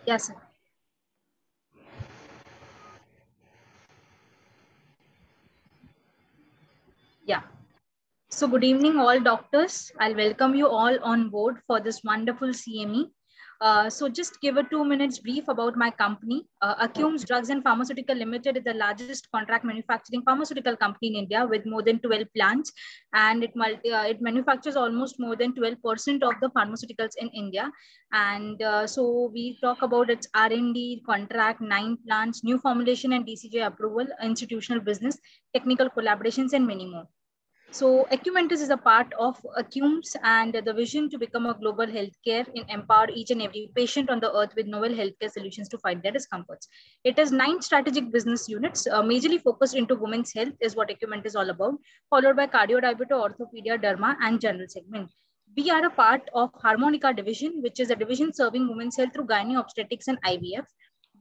Yes, sir. Yeah. So good evening, all doctors. I'll welcome you all on board for this wonderful CME. So just give a 2 minutes brief about my company. Acumes Drugs and Pharmaceutical Limited is the largest contract manufacturing pharmaceutical company in India with more than 12 plants, and it manufactures almost more than 12% of the pharmaceuticals in India. And so we talk about its R&D, contract, 9 plants, new formulation and DCJ approval, institutional business, technical collaborations, and many more. So Acumentis is a part of Acumes and the vision to become a global healthcare and empower each and every patient on the earth with novel healthcare solutions to fight their discomforts. It has 9 strategic business units, majorly focused into women's health is what Acumentis is all about, followed by cardio, diabetes, orthopedia, derma, and general segment. We are a part of Harmonica division, which is a division serving women's health through gynae obstetrics and IVF.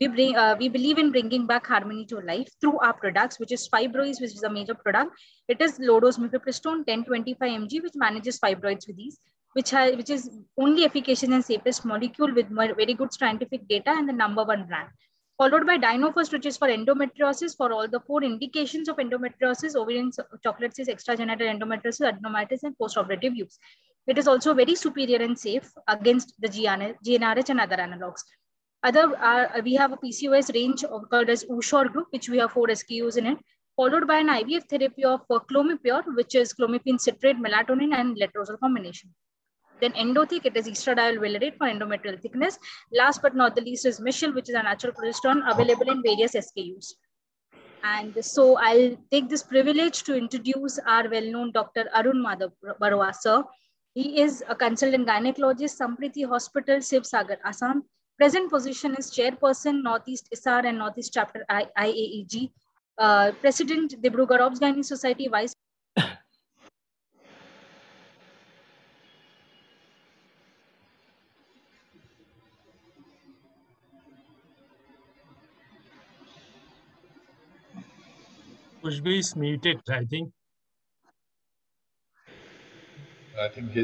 We believe in bringing back harmony to life through our products, which is Fibroids, which is a major product. It is low-dose mifepristone 1025 mg, which manages fibroids with ease, which is only efficacious and safest molecule with very good scientific data and the #1 brand. Followed by Dynofirst, which is for endometriosis for all the 4 indications of endometriosis: ovarian chocolate cyst, extragenital endometriosis, adenomyosis, and post-operative use. It is also very superior and safe against the GnRH and other analogs. We have a PCOS range called as Ushor group, which we have 4 SKUs in it, followed by an IVF therapy of Clomipure, which is clomiphene citrate, melatonin, and letrozole combination. Then Endothic, it is estradiol valerate for endometrial thickness. Last but not the least is Michel, which is a natural progesterone available in various SKUs. And so I'll take this privilege to introduce our well-known Dr. Arun Madhav Barua, sir. He is a consultant gynecologist, Sampriti Hospital, Shiv Sagar, Assam. Present position is chairperson, Northeast ISAR and Northeast Chapter IAEG. President, Dibrugarh Obs-Gynae Society, Vice. Khushbu is muted, I think. I think her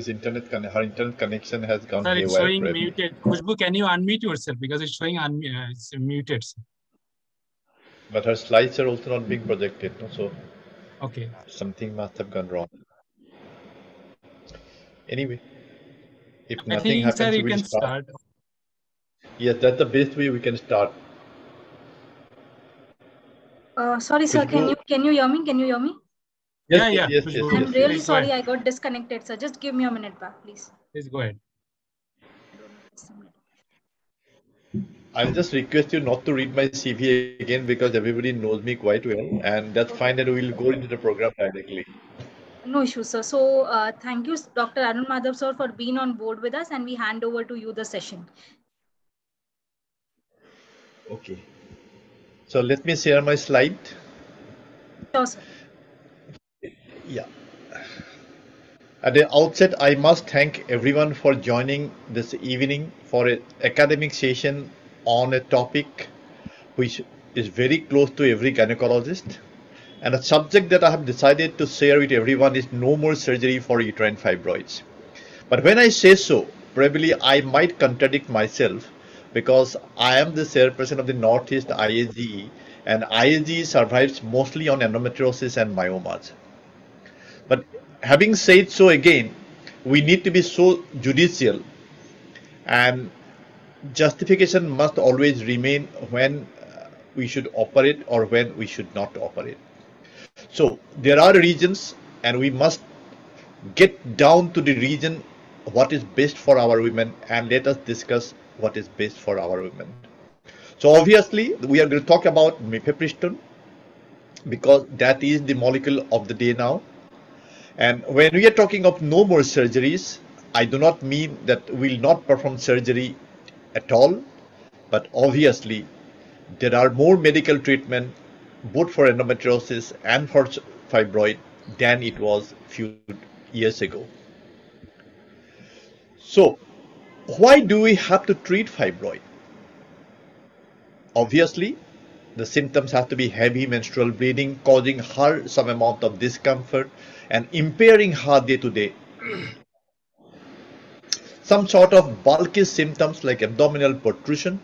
internet connection has gone Sir, it's haywire. showing muted. Khushbu, can you unmute yourself because it's showing it's muted. But her slides are also not being projected, no? So okay, something must have gone wrong. Anyway, if I nothing think, happens, sir, you we'll can start. Yes, that's the best way we can start. Sorry, sir. Can you hear me? Can you hear me? Yes, yes. I'm really sorry I got disconnected, sir. Just give me a minute back, please. Please go ahead. I'll just request you not to read my CV again because everybody knows me quite well, and that's fine, and we'll go into the program directly. No issue, sir. So thank you, Dr. Arun Madhav, sir, for being on board with us, and we hand over to you the session. Okay. So let me share my slide. Sure, sir. Yeah. At the outset, I must thank everyone for joining this evening for an academic session on a topic which is very close to every gynecologist. And a subject that I have decided to share with everyone is no more surgery for uterine fibroids. But when I say so, probably I might contradict myself because I am the chairperson of the Northeast IAGE, and IAGE survives mostly on endometriosis and myomas. But having said so again, we need to be so judicial, and justification must always remain when we should operate or when we should not operate. So there are regions, and we must get down to the region what is best for our women, and let us discuss what is best for our women. So obviously we are going to talk about mifepristone because that is the molecule of the day now. And when we are talking of no more surgeries, I do not mean that we will not perform surgery at all, but obviously there are more medical treatment both for endometriosis and for fibroid than it was few years ago. So why do we have to treat fibroid? Obviously, the symptoms have to be heavy menstrual bleeding, causing her some amount of discomfort and impairing her day-to-day. Some sort of bulky symptoms like abdominal protrusion,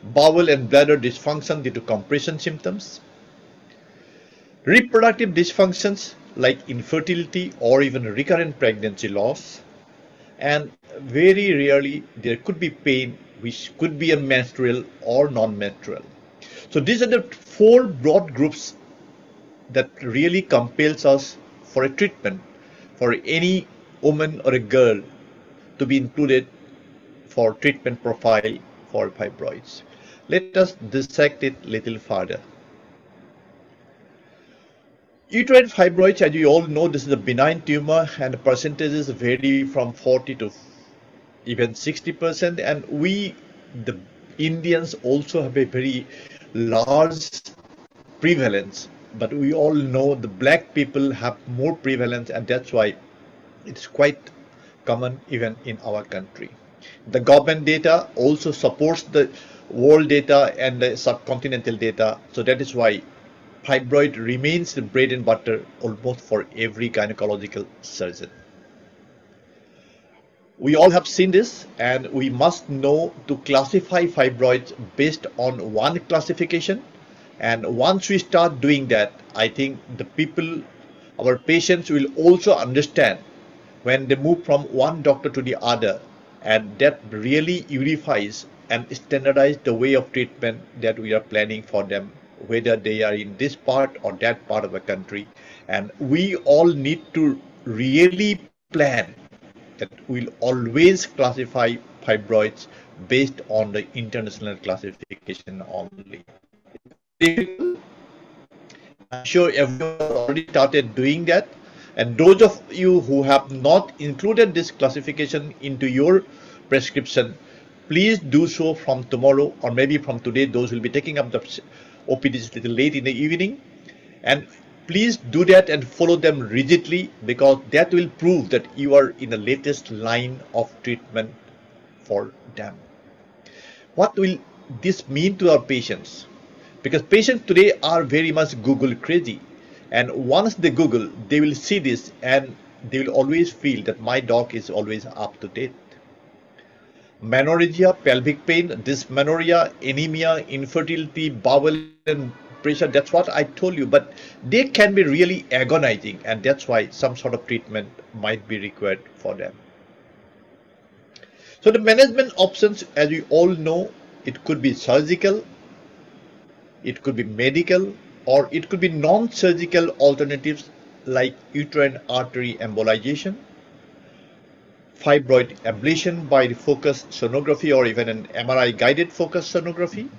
bowel and bladder dysfunction due to compression symptoms, reproductive dysfunctions like infertility or even recurrent pregnancy loss, and very rarely there could be pain which could be a menstrual or non-menstrual. So these are the four broad groups that really compels us for a treatment for any woman or a girl to be included for treatment profile for fibroids. Let us dissect it a little further. Uterine fibroids, as you all know, this is a benign tumor and the percentages vary from 40 to even 60%, and we, the Indians, also have a very large prevalence, but we all know the black people have more prevalence, and that's why it's quite common even in our country. The government data also supports the world data and the subcontinental data, so that is why fibroid remains the bread and butter almost for every gynecological surgeon. We all have seen this, and we must know to classify fibroids based on one classification. And once we start doing that, I think the people, our patients, will also understand when they move from one doctor to the other, and that really unifies and standardizes the way of treatment that we are planning for them, whether they are in this part or that part of the country. And we all need to really plan that we'll always classify fibroids based on the international classification only. I'm sure everyone already started doing that, and those of you who have not included this classification into your prescription, please do so from tomorrow or maybe from today. Those will be taking up the OPDs a little late in the evening, and please do that and follow them rigidly, because that will prove that you are in the latest line of treatment for them. What will this mean to our patients? Because patients today are very much Google crazy, and once they Google, they will see this and they will always feel that my doc is always up to date. Menorrhagia, pelvic pain, dysmenorrhea, anemia, infertility, bowel and pressure, that's what I told you, but they can be really agonizing, and that's why some sort of treatment might be required for them. So the management options, as you all know, it could be surgical, it could be medical, or it could be non-surgical alternatives like uterine artery embolization, fibroid ablation by focused sonography, or even an MRI guided focused sonography.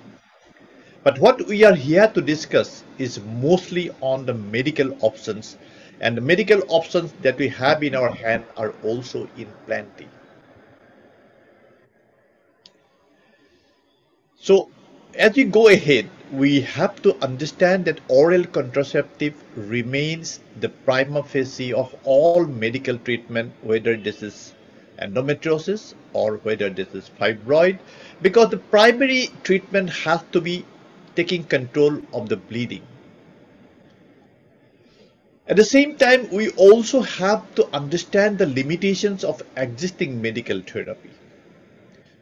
But what we are here to discuss is mostly on the medical options, and the medical options that we have in our hand are also in plenty. So as we go ahead, we have to understand that oral contraceptive remains the prima facie of all medical treatment, whether this is endometriosis or whether this is fibroid, because the primary treatment has to be taking control of the bleeding. At the same time, we also have to understand the limitations of existing medical therapy,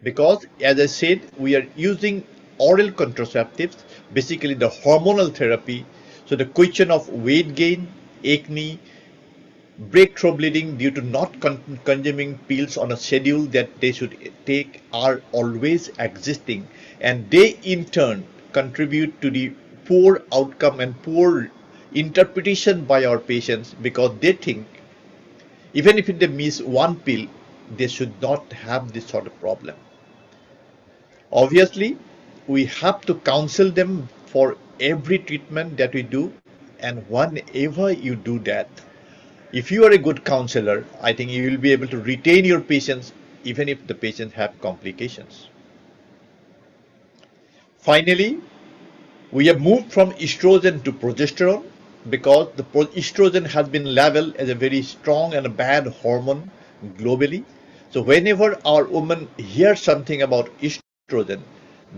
because as I said, we are using oral contraceptives, basically the hormonal therapy. So the question of weight gain, acne, breakthrough bleeding due to not consuming pills on a schedule that they should take are always existing, and they in turn contribute to the poor outcome and poor interpretation by our patients, because they think even if they miss one pill, they should not have this sort of problem. Obviously, we have to counsel them for every treatment that we do, and whenever you do that, if you are a good counselor, I think you will be able to retain your patients even if the patients have complications. Finally, we have moved from estrogen to progesterone, because the estrogen has been labeled as a very strong and a bad hormone globally. So whenever our women hear something about estrogen,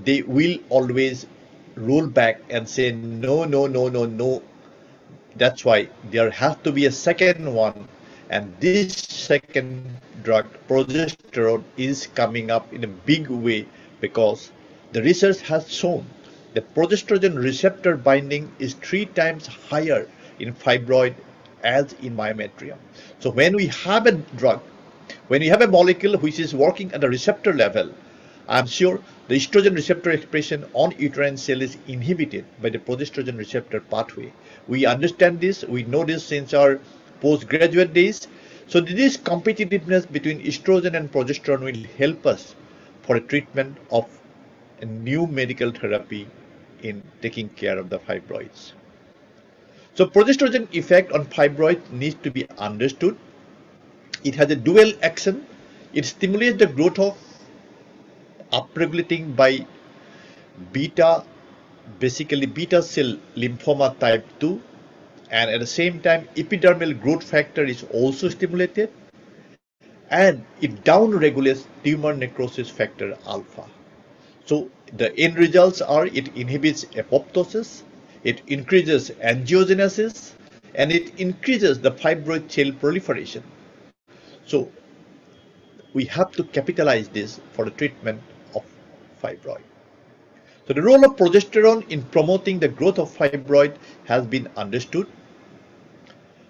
they will always roll back and say no, no, no, no, no. That's why there has to be a second one, and this second drug, progesterone, is coming up in a big way, because The research has shown that progesterone receptor binding is 3 times higher in fibroid as in myometrium. So when we have a drug, when we have a molecule which is working at the receptor level, I'm sure the estrogen receptor expression on uterine cell is inhibited by the progesterone receptor pathway. We understand this, we know this since our postgraduate days. So this competitiveness between estrogen and progesterone will help us for a treatment of a new medical therapy in taking care of the fibroids. So progesterone effect on fibroids needs to be understood. It has a dual action. It stimulates the growth of upregulating by basically beta cell lymphoma type 2, and at the same time epidermal growth factor is also stimulated, and it downregulates tumor necrosis factor alpha. So the end results are it inhibits apoptosis, it increases angiogenesis, and it increases the fibroid cell proliferation. So we have to capitalize this for the treatment of fibroid. So the role of progesterone in promoting the growth of fibroid has been understood.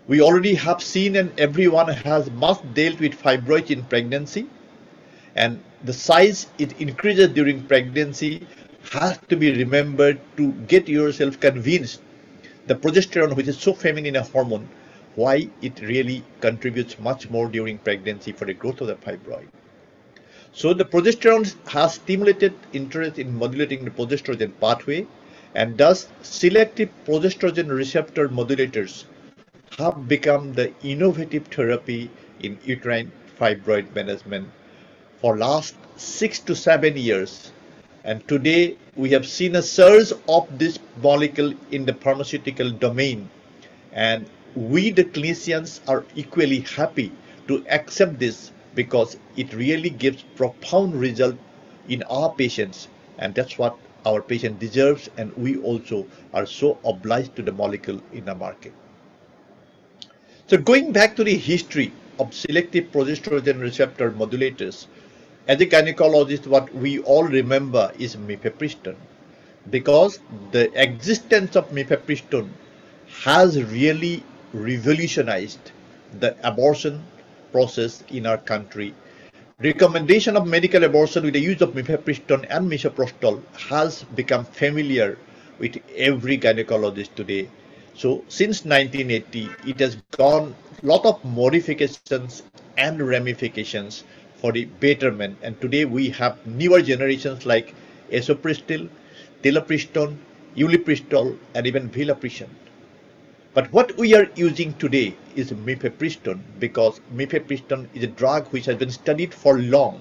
We already have seen, and everyone has must dealt with fibroid in pregnancy, and the size it increases during pregnancy has to be remembered to get yourself convinced the progesterone, which is so feminine a hormone, why it really contributes much more during pregnancy for the growth of the fibroid. So the progesterone has stimulated interest in modulating the progesterone pathway, and thus selective progesterone receptor modulators have become the innovative therapy in uterine fibroid management for last 6 to 7 years. And today we have seen a surge of this molecule in the pharmaceutical domain, and we the clinicians are equally happy to accept this because it really gives profound result in our patients, and that's what our patient deserves, and we also are so obliged to the molecule in the market. So going back to the history of selective progesterone receptor modulators, as a gynecologist, what we all remember is mifepristone, because the existence of mifepristone has really revolutionized the abortion process in our country. Recommendation of medical abortion with the use of mifepristone and misoprostol has become familiar with every gynecologist today. So since 1980, it has gone lot of modifications and ramifications for the betterment, and today we have newer generations like esoprostol, tilopristone, ulipristal, and even vilaprisone. But what we are using today is mifepristone, because mifepristone is a drug which has been studied for long.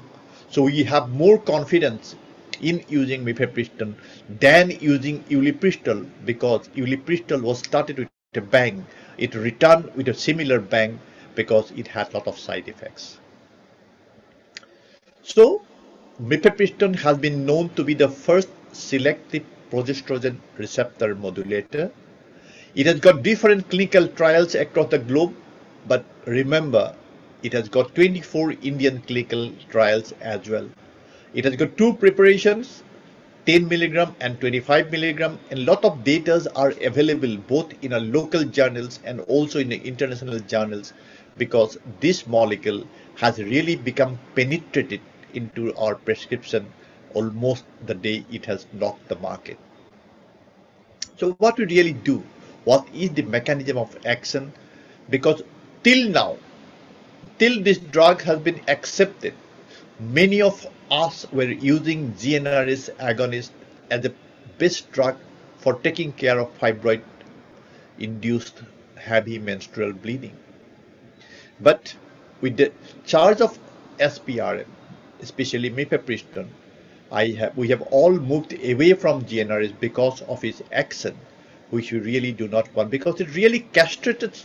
So we have more confidence in using mifepristone than using ulipristal, because ulipristal was started with a bang. It returned with a similar bang because it had a lot of side effects. So mifepristone has been known to be the first selective progesterone receptor modulator. It has got different clinical trials across the globe, but remember, it has got 24 Indian clinical trials as well. It has got 2 preparations, 10 milligram and 25 milligram, and a lot of data are available both in our local journals and also in the international journals, because this molecule has really become penetrated into our prescription almost the day it has knocked the market. So what we really do? What is the mechanism of action? Because till now, till this drug has been accepted, many of us were using GnRH agonist as the best drug for taking care of fibroid induced heavy menstrual bleeding. But with the charge of SPRM, especially mifepristone, we have all moved away from GnRH because of its action, which we really do not want, because it really castrated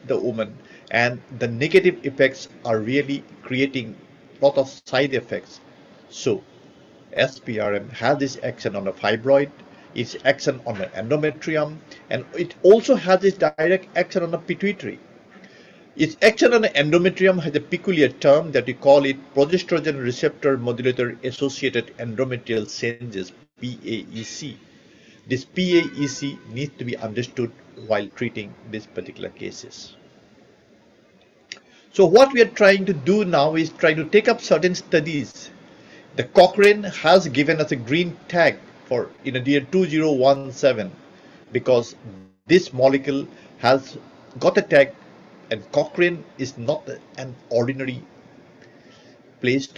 the woman, and the negative effects are really creating a lot of side effects. So SPRM has this action on the fibroid, its action on the endometrium, and it also has this direct action on the pituitary. Its action on the endometrium has a peculiar term that we call it progesterone receptor modulator associated endometrial changes, PAEC. This PAEC needs to be understood while treating these particular cases. So what we are trying to do now is try to take up certain studies. The Cochrane has given us a green tag for in the year 2017 because this molecule has got a tag, and Cochrane is not an ordinary place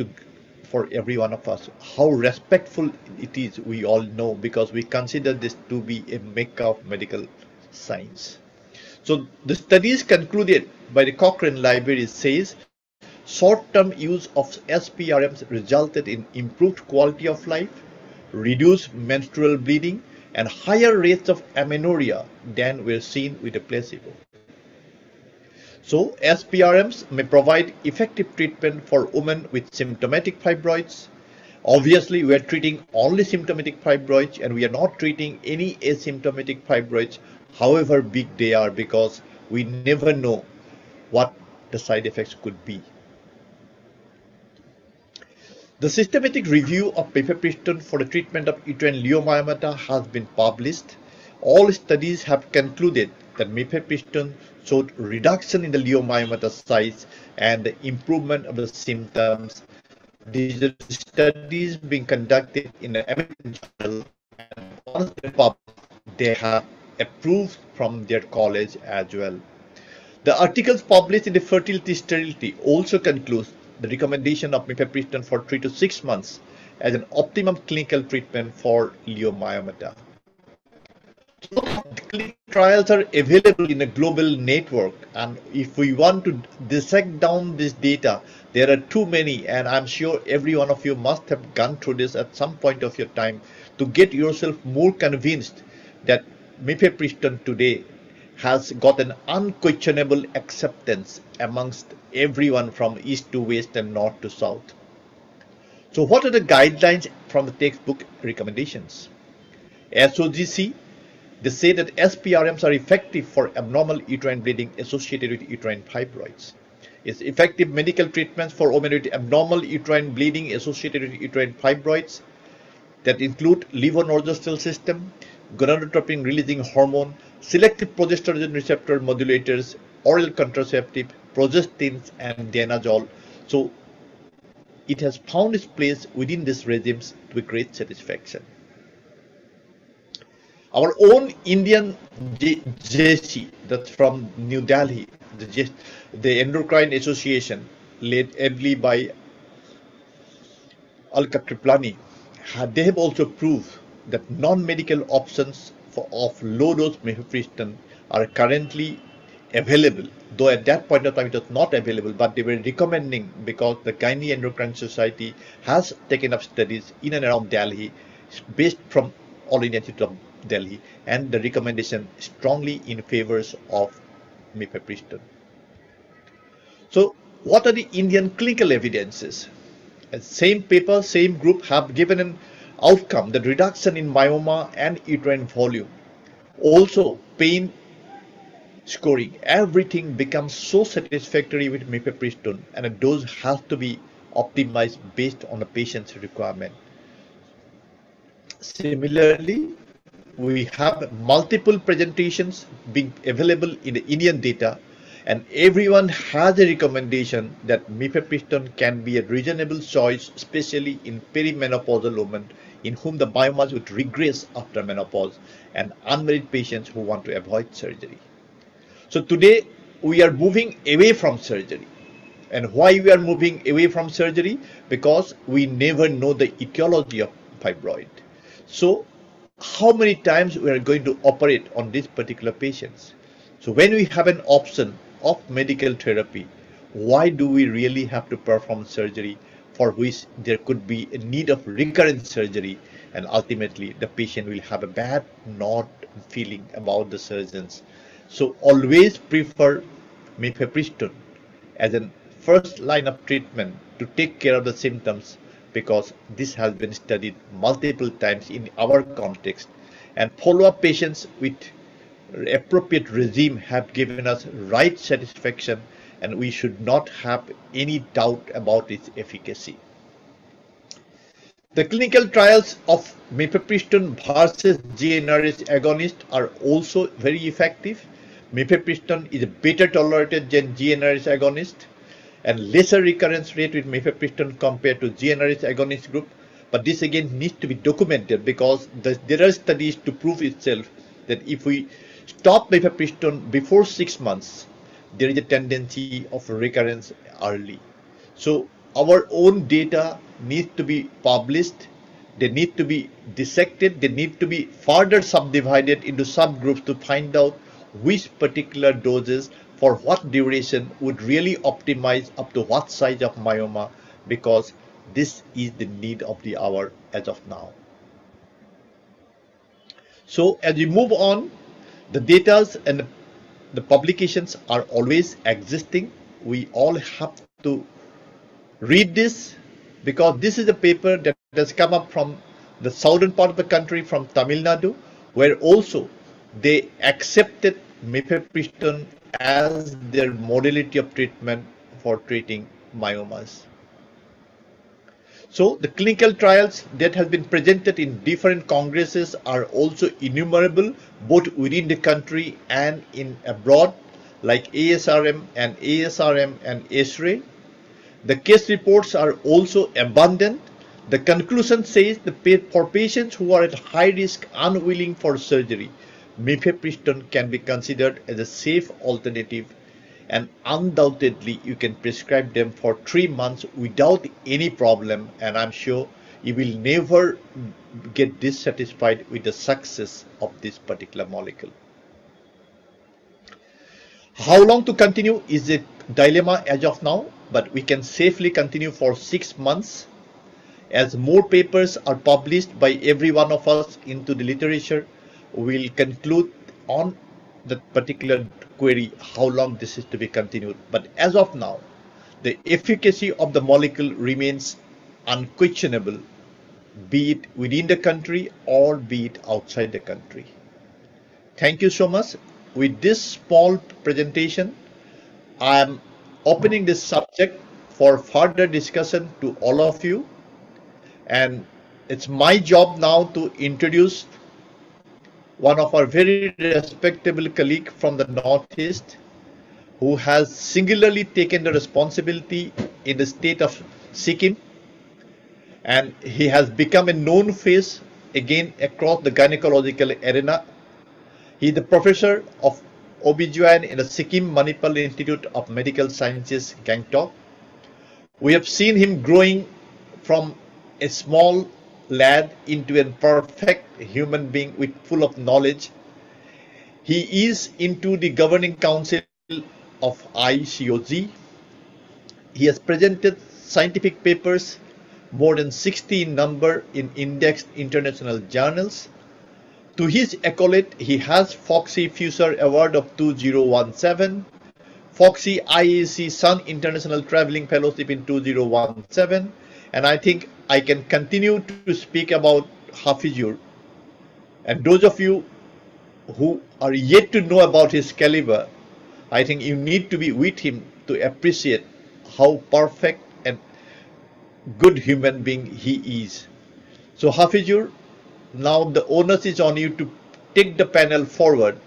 for every one of us. How respectful it is, we all know, because we consider this to be a mecca of medical science. So the studies concluded by the Cochrane Library says short-term use of SPRMs resulted in improved quality of life, reduced menstrual bleeding, and higher rates of amenorrhea than were seen with a placebo. So SPRMs may provide effective treatment for women with symptomatic fibroids. Obviously, we are treating only symptomatic fibroids, and we are not treating any asymptomatic fibroids, however big they are, because we never know what the side effects could be. The systematic review of mifepristone for the treatment of uterine leiomyomata has been published. All studies have concluded that mifepristone showed reduction in the leiomyomata size and improvement of the symptoms. These are studies being conducted in the American Journal, and once they're published, they have approved from their college as well. The articles published in the Fertility Sterility also concludes the recommendation of mifepristone for 3 to 6 months as an optimum clinical treatment for leiomyomata. So the clinical trials are available in a global network, and if we want to dissect down this data, there are too many, and I'm sure every one of you must have gone through this at some point of your time to get yourself more convinced that mifepristone today has got an unquestionable acceptance amongst everyone from east to west and north to south. So what are the guidelines from the textbook recommendations? SOGC, they say that SPRMs are effective for abnormal uterine bleeding associated with uterine fibroids. It's effective medical treatments for women with abnormal uterine bleeding associated with uterine fibroids that include levonorgestrel system, gonadotropin releasing hormone, selective progesterone receptor modulators, oral contraceptive, progestins, and danazol. So it has found its place within these regimes to great satisfaction. Our own Indian JC, that's from New Delhi, the Endocrine Association, led ably by Alka Triplani, they have also proved that non-medical options of low-dose mifepristone are currently available, though at that point of time it was not available, but they were recommending because the Gynae Endocrine Society has taken up studies in and around Delhi based from All India Institute of Delhi, and the recommendation strongly in favors of mifepristone. So what are the Indian clinical evidences? Same paper, same group have given an outcome, the reduction in myoma and uterine volume. Also pain scoring, everything becomes so satisfactory with mifepristone, and a dose has to be optimized based on the patient's requirement. Similarly, we have multiple presentations being available in the Indian data, and everyone has a recommendation that mifepristone can be a reasonable choice, especially in perimenopausal women in whom the biomass would regress after menopause, and unmarried patients who want to avoid surgery. So today we are moving away from surgery. And why we are moving away from surgery? Because we never know the etiology of fibroid. So how many times we are going to operate on these particular patients? So when we have an option of medical therapy, why do we really have to perform surgery for which there could be a need of recurrent surgery, and ultimately the patient will have a bad not feeling about the surgeons? So always prefer mifepristone as a first line of treatment to take care of the symptoms, because this has been studied multiple times in our context, and follow-up patients with appropriate regime have given us right satisfaction, and we should not have any doubt about its efficacy. The clinical trials of mifepristone versus GnRH agonist are also very effective. Mifepristone is better tolerated than GnRH agonist and lesser recurrence rate with mifepristone compared to GnRH agonist group. But this again needs to be documented because there are studies to prove itself that if we stop mifepristone before 6 months, there is a tendency of recurrence early. So our own data need to be published, they need to be dissected, they need to be further subdivided into subgroups to find out which particular doses for what duration would really optimize up to what size of myoma, because this is the need of the hour as of now. So as we move on, the data and the publications are always existing. We all have to read this because this is a paper that has come up from the southern part of the country, from Tamil Nadu, where also they accepted mifepristone as their modality of treatment for treating myomas. So the clinical trials that have been presented in different congresses are also innumerable, both within the country and in abroad, like ASRM and ESRAY. The case reports are also abundant. The conclusion says that for patients who are at high risk, unwilling for surgery, mifepristone can be considered as a safe alternative, and undoubtedly you can prescribe them for 3 months without any problem, and I'm sure you will never get dissatisfied with the success of this particular molecule. How long to continue is a dilemma as of now, but we can safely continue for 6 months. As more papers are published by every one of us into the literature, we'll conclude on that particular query how long this is to be continued. But as of now, the efficacy of the molecule remains unquestionable, be it within the country or be it outside the country. Thank you so much. With this small presentation, I am opening this subject for further discussion to all of you, and it's my job now to introduce one of our very respectable colleague from the Northeast, who has singularly taken the responsibility in the state of Sikkim, and he has become a known face again across the gynecological arena. He is the professor of OBGYN in the Sikkim Manipal Institute of Medical Sciences, Gangtok. We have seen him growing from a small lad into a perfect human being with full of knowledge. He is into the governing council of ICOG. He has presented scientific papers, more than 60 in number, in indexed international journals. To his accolade, he has Foxy Fusar Award of 2017, Foxy IAC Sun International Traveling Fellowship in 2017, and I think I can continue to speak about Hafizur. And those of you who are yet to know about his caliber, I think you need to be with him to appreciate how perfect and good human being he is. So Hafizur, now the onus is on you to take the panel forward.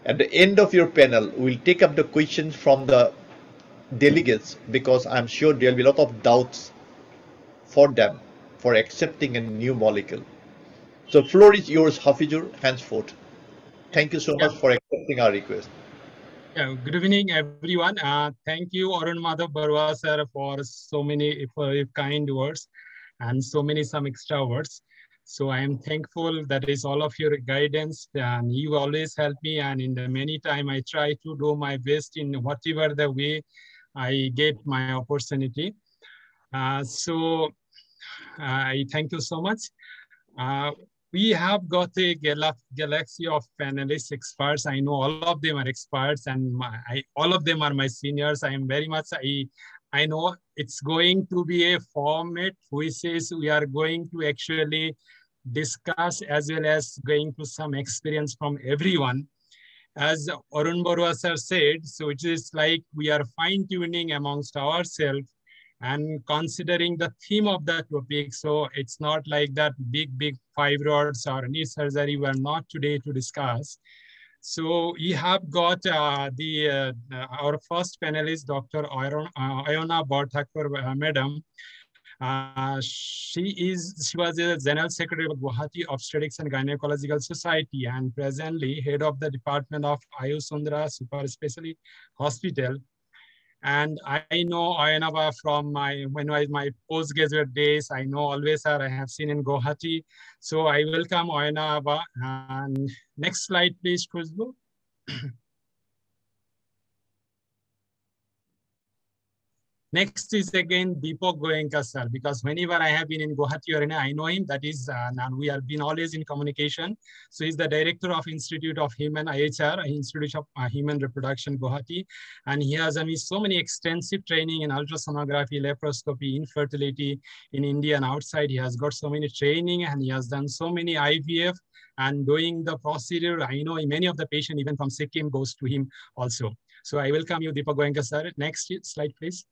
At the end of your panel, we'll take up the questions from the delegates, because I'm sure there'll be a lot of doubts for them for accepting a new molecule. So floor is yours, Hafizur, henceforth. Thank you so much for accepting our request. Yeah, good evening, everyone. Thank you, Arun Madhav Barua sir, for so many kind words and some extra words. So I am thankful that is all of your guidance, and you always help me, and in the many time I try to do my best in whatever the way I get my opportunity. So I thank you so much. We have got a galaxy of panelists, experts. I know all of them are experts, and all of them are my seniors. I am very much, I know it's going to be a format which is we are going to actually discuss as well as going to some experience from everyone. as Arun Barua sir said, so it is like we are fine-tuning amongst ourselves and considering the theme of the topic. So it's not like that big fibroids or knee surgery we are not today to discuss. So we have got our first panelist, Dr. Iona Barthakur, madam. She was the General Secretary of Guwahati Obstetrics and Gynecological Society and presently head of the Department of Ayusundra Super Specialty Hospital. And I know Ayanaba from my postgraduate days. I know always her. I have seen in Guwahati. So I welcome Ayanaba. And next slide, please, Khushbu. Next is again Deepak Goenka sir, because whenever I have been in Guwahati Arena, I know him. That is, and we have been always in communication. So he's the director of Institute of Human IHR, Institute of Human Reproduction Guwahati, and he has done so many extensive training in ultrasonography, laparoscopy, infertility in India and outside. He has got so many training and he has done so many IVF and doing the procedure. I know many of the patients even from Sikkim goes to him also. So I welcome you, Deepak Goenka sir. Next slide, please.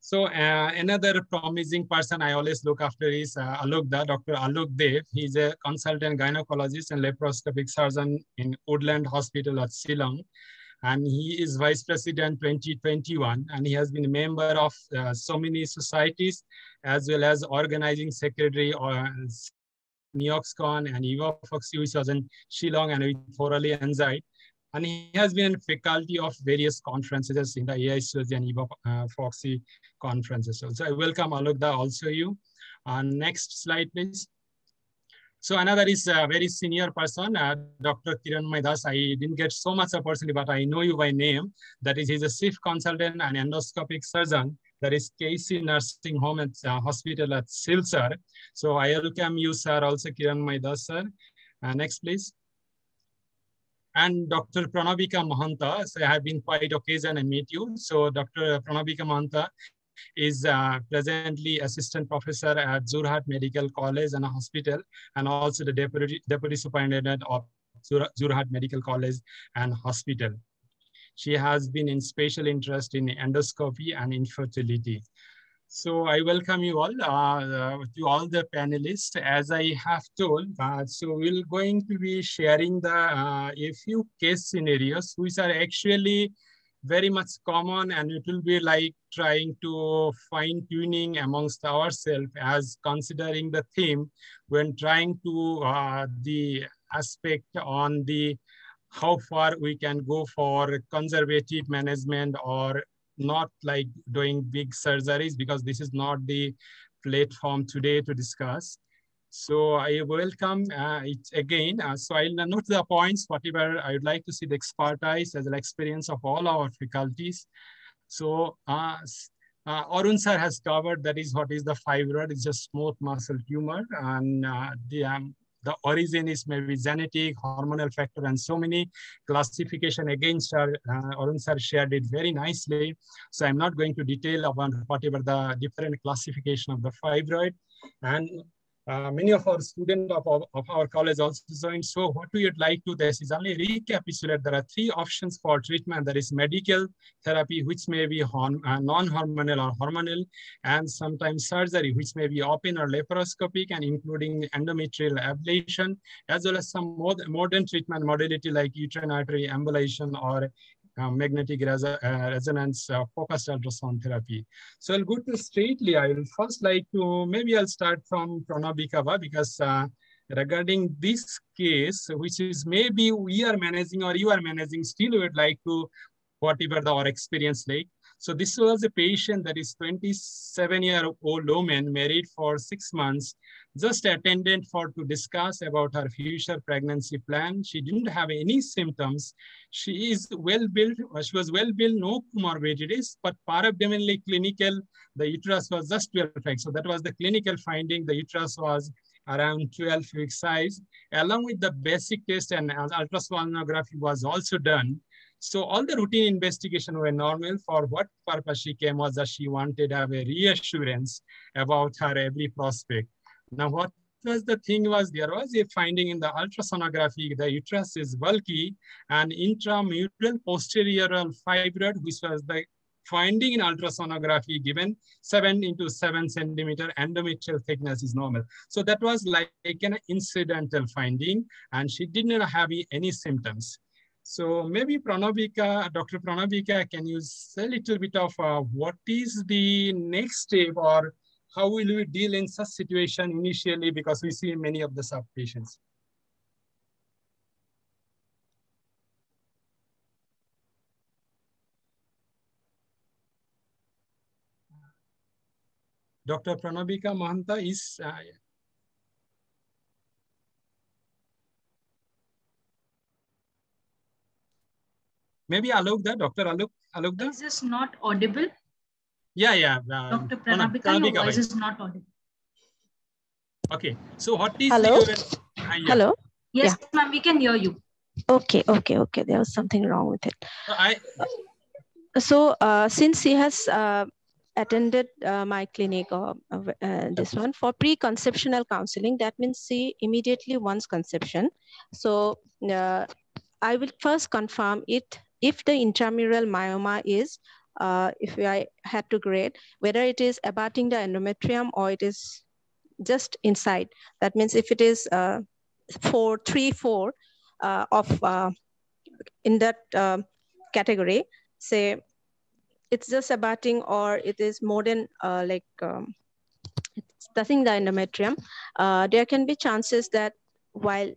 So another promising person I always look after is Dr. Alok Dev. He's a consultant gynecologist and laparoscopic surgeon in Woodland Hospital at Shillong. And he is Vice President 2021. And he has been a member of so many societies, as well as organizing secretary or NEOXCON and EVOFOXI, which was in Shillong, and we thoroughly enjoyed. And he has been faculty of various conferences in the AISOG and EVOFOXI conferences. So I welcome Alokda also you. Next slide, please. So another is a very senior person, Dr. Kiranmay Das. I didn't get so much opportunity, but I know you by name. That is, he's a chief consultant and endoscopic surgeon. That is KC Nursing Home and Hospital at Silchar. So I welcome you, sir, also Kiranmay Das, sir. Next, please. And Dr. Pranabika Mahanta. So I have been quite occasioned and meet you. So Dr. Pranabika Mahanta is presently assistant professor at Jorhat Medical College and Hospital, and also the deputy superintendent of Jorhat Medical College and Hospital. She has been in special interest in endoscopy and infertility. So I welcome you all to all the panelists. As I have told, so we're going to be sharing the a few case scenarios which are actually very much common, and it will be like trying to fine tuning amongst ourselves as considering the theme when trying to the aspect on the how far we can go for conservative management or not like doing big surgeries, because this is not the platform today to discuss. So I welcome it again. So I'll note the points, whatever I would like to see the expertise as an experience of all our faculties. So Arun sir has covered that is what is the fibroid. It's just smooth muscle tumor, and the origin is maybe genetic, hormonal factor, and so many classification against Arun sir shared it very nicely. So I'm not going to detail about whatever the different classification of the fibroid. And many of our students of our college also joined. So what we would like to, this is only recapitulate. There are three options for treatment. There is medical therapy, which may be non-hormonal or hormonal, and sometimes surgery, which may be open or laparoscopic, and including endometrial ablation, as well as some modern treatment modality like uterine artery embolization or magnetic resonance focused ultrasound therapy. So I'll go to straightly. I will first like to, maybe I'll start from Pranabika, because regarding this case, which is maybe we are managing or you are managing, still we would like to, whatever our experience like. So this was a patient that is 27-year-old woman, married for 6 months, just attended to discuss about her future pregnancy plan. She didn't have any symptoms. She is well-built. She was well-built, no comorbidities, but para-abdominally clinical, the uterus was just 12 weeks. So that was the clinical finding. The uterus was around 12 weeks size. Along with the basic test and ultrasonography was also done. So all the routine investigation were normal. For what purpose she came was that she wanted to have a reassurance about her every prospect. Now, what was the thing was there was a finding in the ultrasonography, the uterus is bulky and intramural posterior fibroid, which was the finding in ultrasonography given 7 into 7 centimeter endometrial thickness is normal. So that was like an incidental finding and she did not have any symptoms. So maybe Pranabika, Dr. Pranabika, can you say a little bit of what is the next step or how will we deal in such situation initially because we see many of the sub patients? Dr. Pranabika Mahanta is maybe Alokda, Dr. Alokda? Is this not audible? Yeah. Dr. Pranabika, your voice is not audible. Okay, so what is Hello? your... yeah. Hello? Yes, ma'am, we can hear you. Okay. There was something wrong with it. So since he has attended my clinic or this one for pre-conceptional counseling, that means he immediately wants conception. So I will first confirm it if the intramural myoma is, if I had to grade, whether it is abutting the endometrium or it is just inside. That means if it is 4 of in that category, say it's just abutting or it is more than it's touching the endometrium, there can be chances that while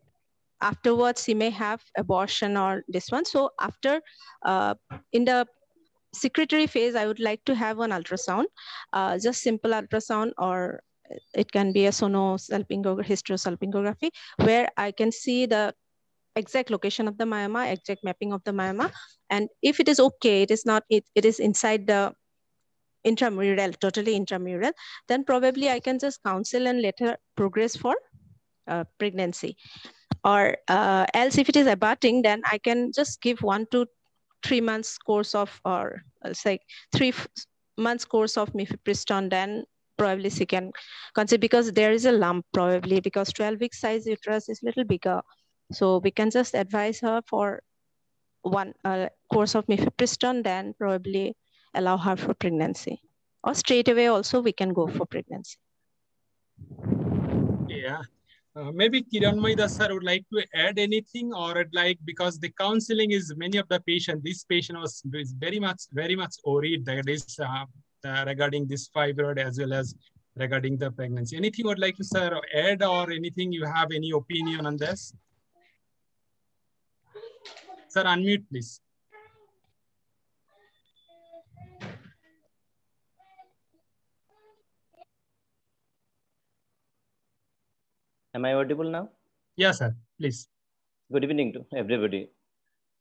afterwards he may have abortion or this one. So after in the secretory phase, I would like to have an ultrasound, just simple ultrasound, or it can be a sonosalpingography, hysterosalpingography, where I can see the exact location of the myoma, exact mapping of the myoma. And if it is okay, it is not, it is inside the intramural, totally intramural, then probably I can just counsel and later progress for pregnancy. Or else if it is abutting, then I can just give 1 to 3 months course of, or say 3 months course of mifepristone, then probably she can conceive, because there is a lump probably, because 12-week size uterus is a little bigger. So we can just advise her for 1 course of mifepristone, then probably allow her for pregnancy. Or straight away also we can go for pregnancy. Yeah. Maybe Kiranmay Das sir would like to add anything, or like, because the counseling is many of the patient, this patient was very much worried that is regarding this fibroid as well as regarding the pregnancy. Anything you would like to sir add, or anything you have any opinion on this? Sir, unmute please. Am I audible now? Yes, sir, please. Good evening to everybody.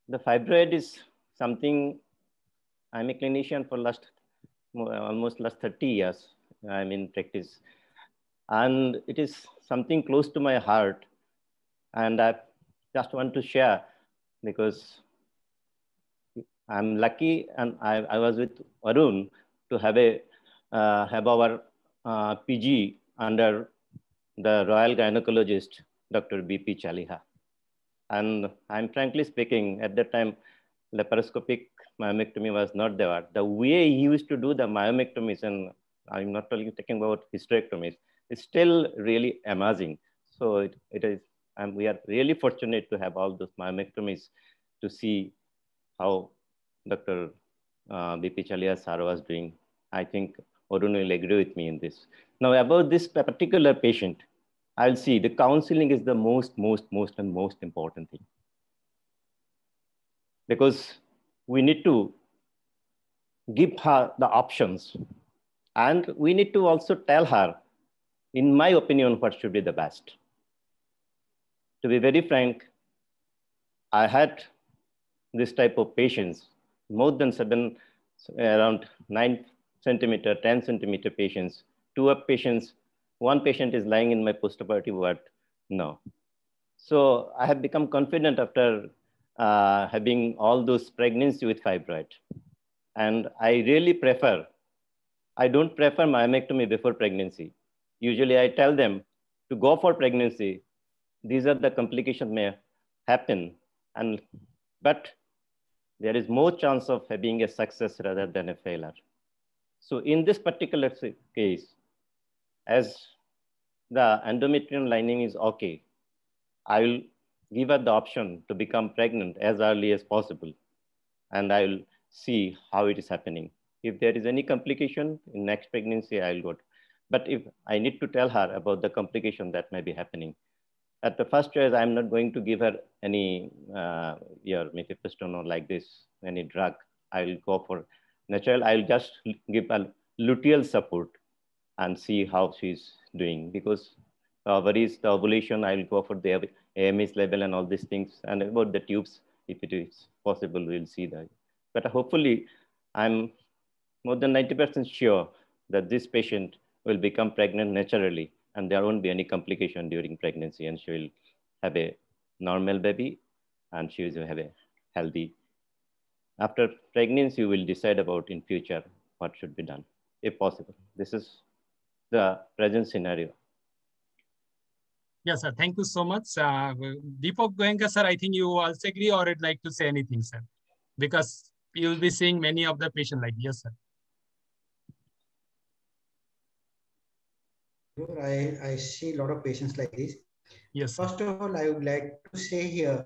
The fibroid is something, I'm a clinician for almost last 30 years. I'm in practice. And it is something close to my heart. And I just want to share, because I'm lucky, and I was with Arun to have our PG under the Royal Gynecologist, Dr. B.P. Chaliha. And I'm frankly speaking, at that time, laparoscopic myomectomy was not there. The way he used to do the myomectomies, and I'm not talking about hysterectomies, is still really amazing. So it is, and we are really fortunate to have all those myomectomies to see how Dr. B.P. Chaliha sir was doing. I think Arun will agree with me in this. Now about this particular patient, I'll see the counseling is the most important thing. Because we need to give her the options, and we need to also tell her, in my opinion, what should be the best. To be very frank, I had this type of patients, more than around 9 centimeter, 10 centimeter patients, 2 patients. 1 patient is lying in my postoperative ward now. So I have become confident after having all those pregnancy with fibroid. And I really prefer, I don't prefer myomectomy before pregnancy. Usually I tell them, to go for pregnancy, these are the complications may happen, but there is more chance of having a success rather than a failure. So in this particular case, as the endometrial lining is okay, I will give her the option to become pregnant as early as possible. And I will see how it is happening. If there is any complication in next pregnancy, I'll go. But if I need to tell her about the complication that may be happening, at the first choice, I'm not going to give her any mifepristone or like this, any drug. I'll go for natural. I'll just give a luteal support and see how she's doing, because ovaries, the ovulation, I'll go for the AMH level and all these things. And about the tubes, if it is possible, we'll see that. But hopefully, I'm more than 90% sure that this patient will become pregnant naturally, and there won't be any complication during pregnancy, and she will have a normal baby, and she will have a healthy. After pregnancy, you will decide about in future what should be done, if possible. This is the present scenario. Yes, sir. Thank you so much. Deepak Goenka, sir, I think you also agree or would like to say anything, sir? Because you will be seeing many of the patients like, yes, sir. I see a lot of patients like this. Yes, sir. First of all, I would like to say here,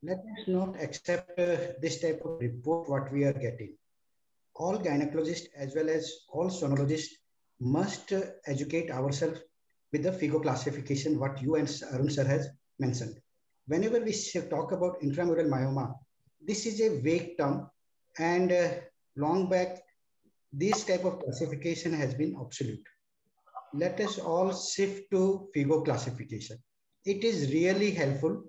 let us not accept this type of report what we are getting. All gynecologists as well as all sonologists must educate ourselves with the FIGO classification, what you and Arun sir has mentioned. Whenever we talk about intramural myoma, this is a vague term, and long back, this type of classification has been obsolete. Let us all shift to FIGO classification. It is really helpful.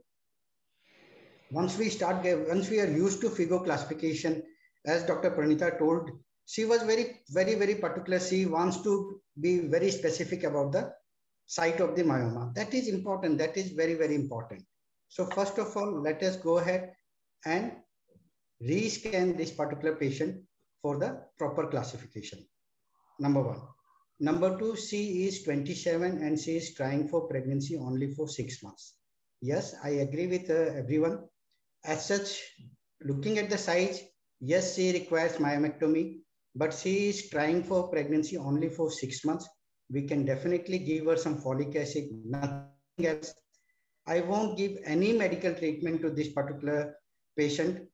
Once we are used to FIGO classification, as Dr. Pranita told, she was very particular. She wants to be very specific about the site of the myoma. That is important. That is very important. So first of all, let us go ahead and rescan this particular patient for the proper classification. Number one. Number two, she is 27 and she is trying for pregnancy only for 6 months. Yes, I agree with everyone. As such, looking at the size, yes, she requires myomectomy, but she is trying for pregnancy only for 6 months. We can definitely give her some folic acid, nothing else. I won't give any medical treatment to this particular patient.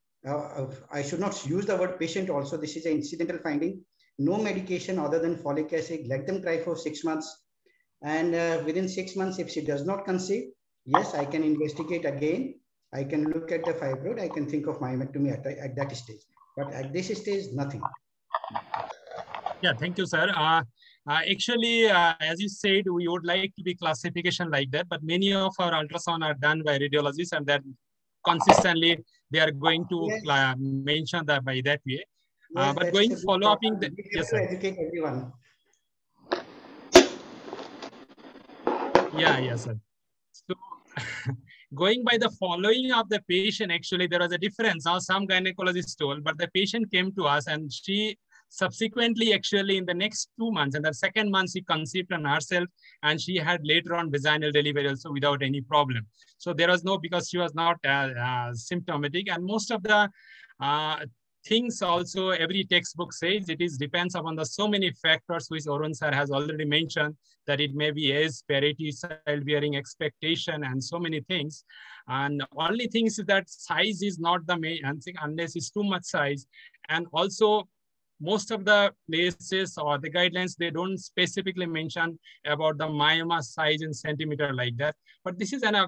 I should not use the word patient also. This is an incidental finding. No medication other than folic acid. Let them try for 6 months. And within 6 months, if she does not conceive, yes, I can investigate again. I can look at the fibroid. I can think of myomectomy at that stage. But at this stage, nothing. Yeah, thank you, sir. Actually, as you said, we would like to be classification like that, but many of our ultrasound are done by radiologists, and that consistently they are going to mention that by that way. Yes, but going follow-upping, yes, sir. Educate everyone. Yeah, yes, sir. So going by the following of the patient, actually, there was a difference. Now, some gynecologists told, but the patient came to us and she subsequently, actually, in the next 2 months, and the second month, she conceived on herself, and she had later on vaginal delivery also without any problem. So there was no, because she was not symptomatic, and most of the things also, every textbook says it is depends upon the so many factors which Arun sir has already mentioned, that it may be age, parity, childbearing expectation, and so many things. And only things is that size is not the main thing unless it's too much size. And also most of the places or the guidelines, they don't specifically mention about the myoma size in centimeter like that. But this is an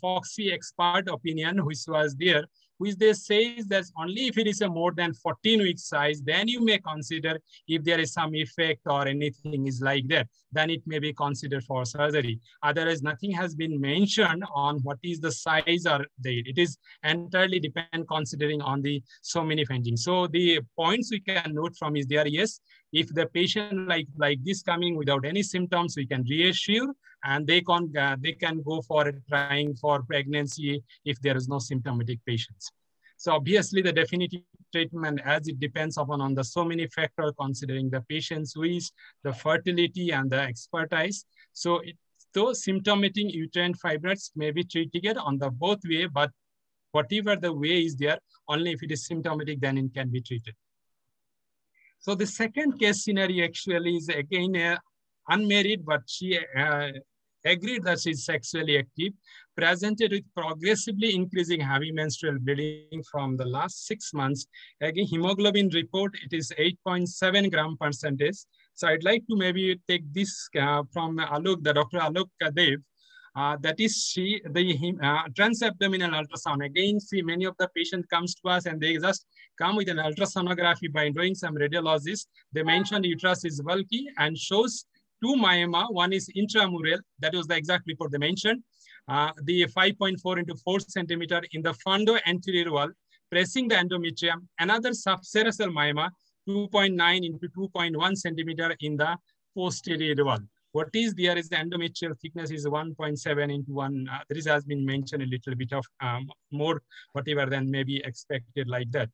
Foxy expert opinion which was there, which they say that only if it is a more than 14 week size, then you may consider if there is some effect or anything is like that, then it may be considered for surgery. Otherwise, nothing has been mentioned on what is the size or the, it is entirely depend considering on the so many findings. So the points we can note from is there, yes, if the patient like this coming without any symptoms, we can reassure, and they can go for trying for pregnancy if there is no symptomatic patients. So obviously the definitive treatment, as it depends upon on the so many factors considering the patient's wish, the fertility and the expertise. So So symptomatic uterine fibroids may be treated on the both way, but whatever the way is there, only if it is symptomatic, then it can be treated. So the second case scenario actually is again unmarried, but she agreed that she's sexually active, presented with progressively increasing heavy menstrual bleeding from the last 6 months. Again, hemoglobin report, it is 8.7 gram percentage. So I'd like to maybe take this from Alok, the Dr. Alok Dev. That is the transabdominal ultrasound. Again, see, many of the patients comes to us and they just come with an ultrasonography by doing some radiologists. They mentioned uterus is bulky and shows two myoma. One is intramural, that was the exact report they mentioned. The 5.4 into 4 centimeter in the fundo anterior wall, pressing the endometrium. Another subserosal myoma, 2.9 into 2.1 centimeter in the posterior wall. What is there is the endometrial thickness is 1.7 into 1. This has been mentioned a little bit of more whatever than maybe expected like that.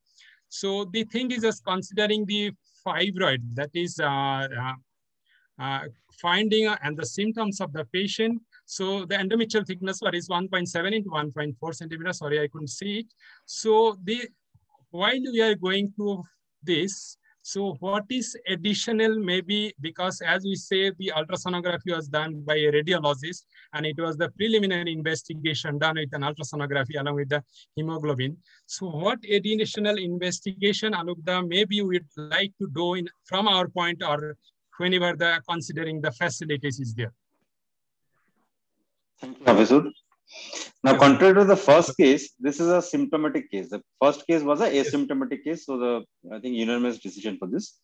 So the thing is just considering the fibroid, that is finding and the symptoms of the patient. So the endometrial thickness is 1.7 into 1.4 centimeters. Sorry, I couldn't see it. So while we are going through this, so what is additional maybe, because as we say, the ultrasonography was done by a radiologist and it was the preliminary investigation done with an ultrasonography along with the hemoglobin. So what additional investigation, Alukda, maybe we'd like to do from our point or whenever considering the facilities is there? Thank you, Professor. Now, contrary to the first case, this is a symptomatic case. The first case was an asymptomatic case. So I think unanimous decision for this.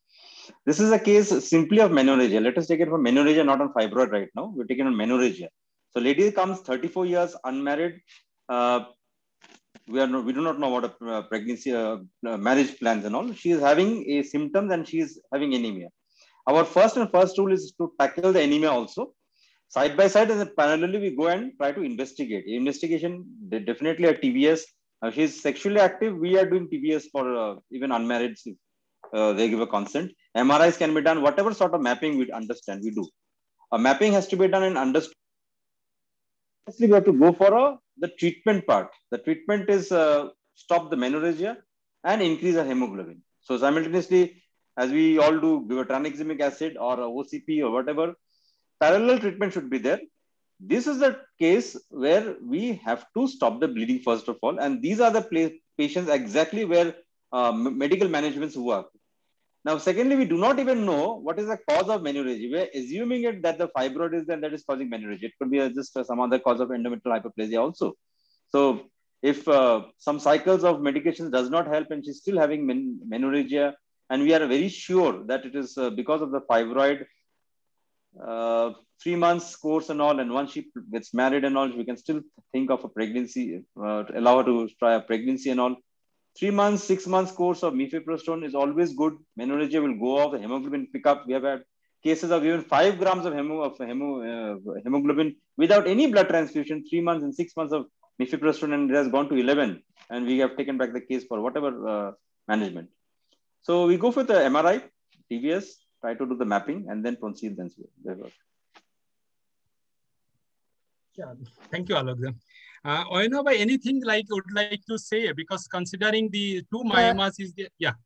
This is a case simply of menorrhagia. Let us take it for menorrhagia, not on fibroid right now. We're taking on menorrhagia. So lady comes 34 years, unmarried. We do not know about a pregnancy, marriage plans and all. She is having a symptoms and she is having anemia. Our first rule is to tackle the anemia also. Side by side and parallelly, we go and try to investigate. Investigation, definitely a TVS. She's sexually active. We are doing TVS for even unmarried. They give a consent. MRIs can be done. Whatever sort of mapping we understand, we do. Mapping has to be done and understood. We have to go for the treatment part. The treatment is stop the menorrhagia and increase the hemoglobin. So simultaneously, as we all do, give a tranexamic acid or a OCP or whatever, parallel treatment should be there. This is the case where we have to stop the bleeding first of all. And these are the patients exactly where medical managements work. Now, secondly, we do not even know what is the cause of menorrhagia. We are assuming it that the fibroid is there that is causing menorrhagia. It could be just some other cause of endometrial hyperplasia also. So if some cycles of medications does not help and she's still having menorrhagia, and we are very sure that it is because of the fibroid, 3 months course and all, and once she gets married and all, we can still think of a pregnancy, allow her to try a pregnancy and all. 3 months, 6 months course of mifepristone is always good. Menorrhagia will go off, the hemoglobin pick up. We have had cases of even 5 grams of hemoglobin without any blood transfusion, 3 months and 6 months of mifepristone, and it has gone to 11. And we have taken back the case for whatever management. So we go for the MRI, TVS, try to do the mapping and then proceed. Yeah, thank you, Alok. By anything like would like to say, because considering the two myomas is there,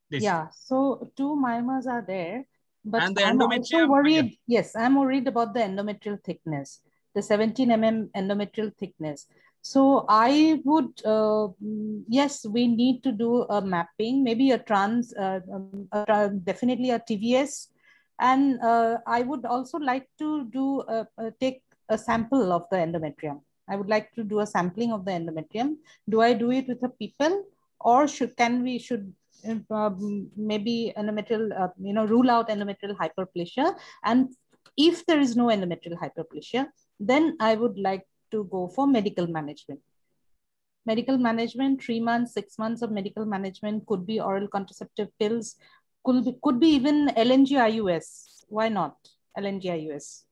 please. Yeah, so 2 myomas are there, but and the I'm also worried. Yes, I'm worried about the endometrial thickness, the 17 mm endometrial thickness. So I would, yes, we need to do a mapping, maybe a definitely a TVS. And I would also like to do take a sample of the endometrium. I would like to do a sampling of the endometrium. Do I do it with a people, or should maybe endometrial, rule out endometrial hyperplasia? And if there is no endometrial hyperplasia, then I would like to go for medical management. Medical management, 3 months, 6 months of medical management, could be oral contraceptive pills, could be even LNG-IUS. Why not LNG-IUS?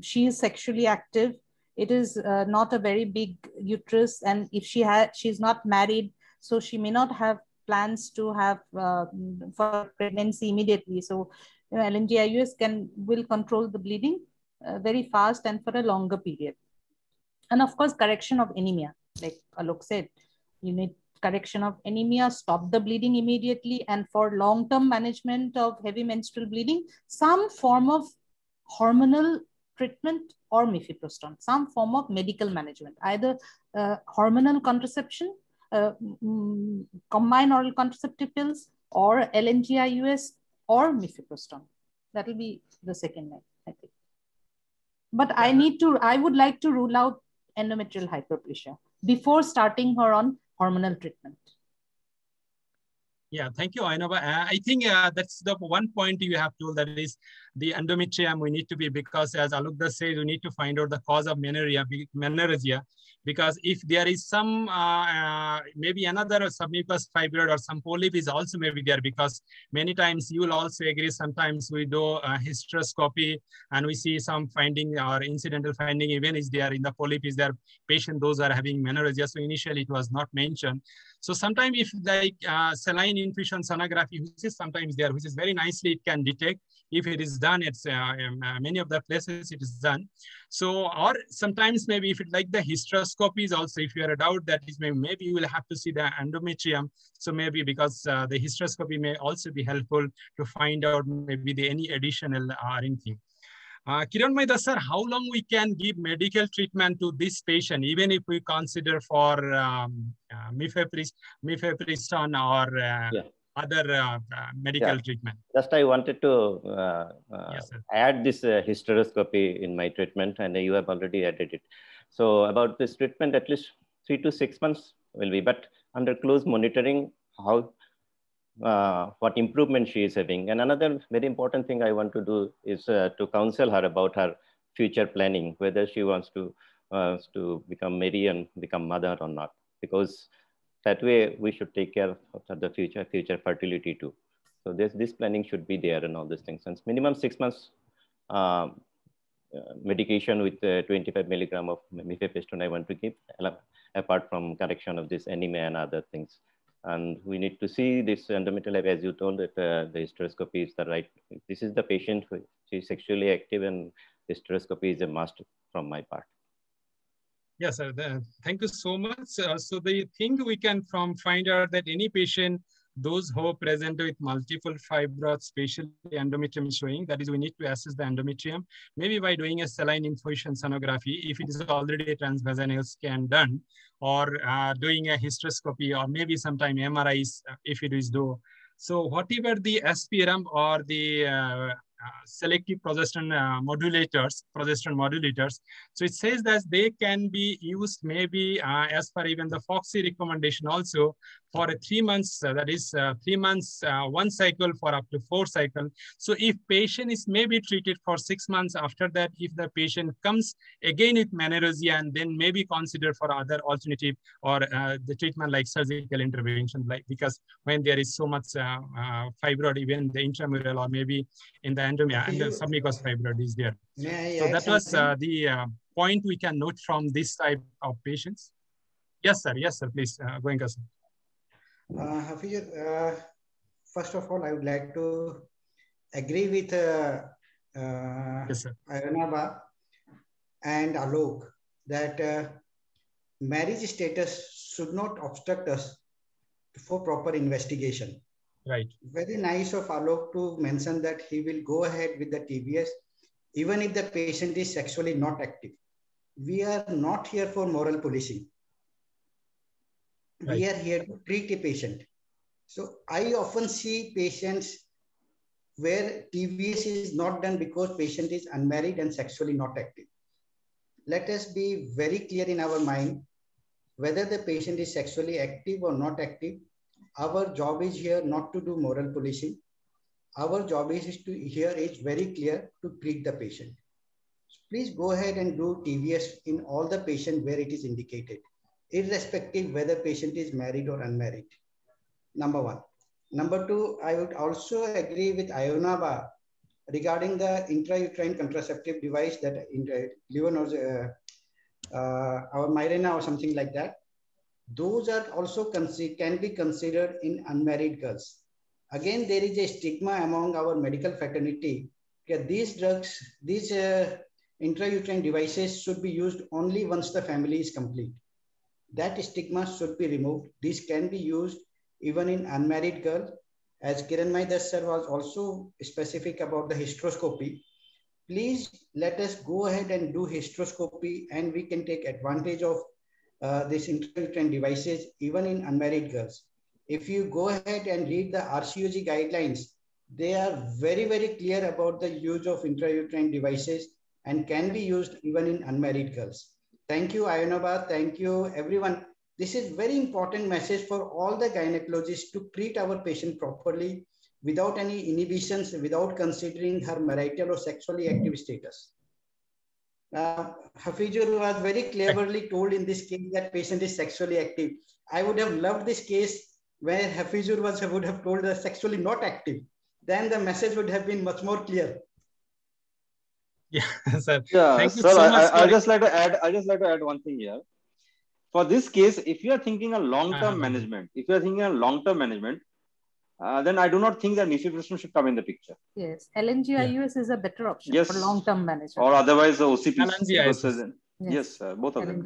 She is sexually active. It is not a very big uterus, and if she's not married, so she may not have plans to have for pregnancy immediately. So LNG-IUS will control the bleeding. very fast and for a longer period. And of course, correction of anemia, like Alok said, you need correction of anemia, stop the bleeding immediately, and for long-term management of heavy menstrual bleeding, some form of hormonal treatment or mifepristone, some form of medical management, either hormonal contraception, combined oral contraceptive pills, or LNG-IUS, or mifepristone. That will be the second line, I think. But I would like to rule out endometrial hyperplasia before starting her on hormonal treatment. Yeah, thank you, Ainaba. I think that's the one point you have told, that is the endometrium we need to be, because as Alok said, we need to find out the cause of menorrhagia, because if there is some, maybe another submucous fibroid or some polyp is also maybe there, because many times you will also agree, sometimes we do hysteroscopy and we see some finding or incidental finding even is there in the polyp, is there patient, those are having menorrhagia. So initially it was not mentioned. So sometimes if like saline infusion sonography, which is sometimes there, which is very nicely, it can detect if it is done. It's many of the places it is done. So, or sometimes maybe if it like the hysteroscopy is also, if you are a doubt that is maybe you will have to see the endometrium. So maybe because the hysteroscopy may also be helpful to find out maybe any additional anything. Kiranmay Das sir, how long we can give medical treatment to this patient, even if we consider for mifepristone or other medical treatment? Just I wanted to yes, add this hysteroscopy in my treatment, and you have already added it. So about this treatment, at least 3 to 6 months will be, but under close monitoring, how what improvement she is having. And another very important thing I want to do is to counsel her about her future planning, whether she wants to become married and become mother or not, because that way we should take care of the future fertility too. So this planning should be there and all these things. And minimum 6 months medication with 25 milligram of mifepristone I want to give, apart from correction of this anemia and other things. And we need to see this endometrial, as you told, that the hysteroscopy is the right. This is the patient who is sexually active, and hysteroscopy is a must from my part. Yes, sir. Thank you so much. So the thing we can find out that any patient, those who present with multiple fibroids, especially endometrium showing, that is, we need to assess the endometrium, maybe by doing a saline infusion sonography, if it is already a transvaginal scan done, or doing a hysteroscopy, or maybe sometime MRIs if it is done. So whatever the SPRM or the selective progesterone modulators. So it says that they can be used maybe as per even the FOXI recommendation also for 3 months, that is 3 months, 1 cycle for up to 4 cycles. So if patient is maybe treated for 6 months, after that, if the patient comes again with menorrhagia, and then maybe consider for other alternative or the treatment like surgical intervention, like because when there is so much fibroid, even the intramural or maybe in the endomia and the submucous fibroid is there. So that was the point we can note from this type of patients. Yes, sir. Yes, sir. Please, Goenka sir. Hafiz, first of all, I would like to agree with yes, Ainaba and Alok that marriage status should not obstruct us for proper investigation. Right. Very nice of Alok to mention that he will go ahead with the TBS even if the patient is sexually not active. We are not here for moral policing. Right. We are here to treat a patient. So I often see patients where TBS is not done because patient is unmarried and sexually not active. Let us be very clear in our mind, whether the patient is sexually active or not active. Our job is here not to do moral policing. Our job is to here is very clear to treat the patient. So please go ahead and do TBS in all the patient where it is indicated, irrespective whether patient is married or unmarried. Number one. Number two, I would also agree with Ainaba regarding the intrauterine contraceptive device that our Mirena or something like that. Those are also can be considered in unmarried girls. Again, there is a stigma among our medical fraternity that these drugs, these intrauterine devices should be used only once the family is complete. That stigma should be removed. These can be used even in unmarried girl. As Kiranmai Das sir was also specific about the hysteroscopy, please let us go ahead and do hysteroscopy, and we can take advantage of these intrauterine devices even in unmarried girls. If you go ahead and read the RCOG guidelines, they are very, very clear about the use of intrauterine devices and can be used even in unmarried girls. Thank you, Ayanabad. Thank you, everyone. This is very important message for all the gynecologists to treat our patient properly without any inhibitions, without considering her marital or sexually active status. Hafizur was very cleverly told in this case that patient is sexually active. I would have loved this case where Hafizur would have told us sexually not active. Then the message would have been much more clear. Yeah, sir. Yeah, Thank you sir, so much. I just like to add. I just like to add one thing here. For this case, if you are thinking a long-term management, then I do not think that nifurtimox should come in the picture. Yes, LNG-IUS is a better option for long-term management. Or otherwise the OCP. Yes, both of them.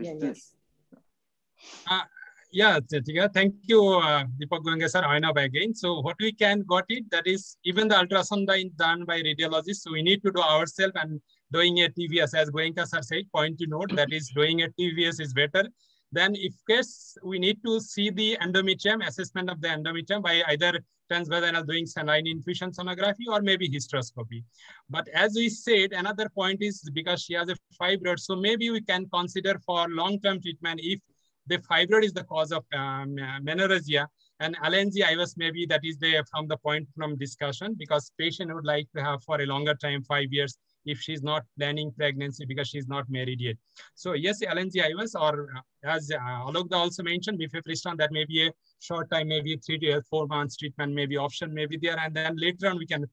Yeah, Chatika, thank you, Deepak Goenka sir, Ayanab again. So what we can got it, that is even the ultrasound done by radiologists, so we need to do ourselves, and doing a TVS, as Goenka sir said, point to note, that is doing a TVS is better. Then if case we need to see the endometrium, assessment of the endometrium by either transvaginal doing saline infusion sonography or maybe hysteroscopy. But as we said, another point is because she has a fibroid, so maybe we can consider for long-term treatment if the fibroid is the cause of menorrhagia, and LNG-IUS maybe that is the from the point from discussion, because patient would like to have for a longer time, 5 years, if she's not planning pregnancy because she's not married yet. So yes, LNG-IUS, or as Alok also mentioned, mifepristone, that may be a short time, maybe 3 to 4 months treatment, maybe option may be there, and then later on we can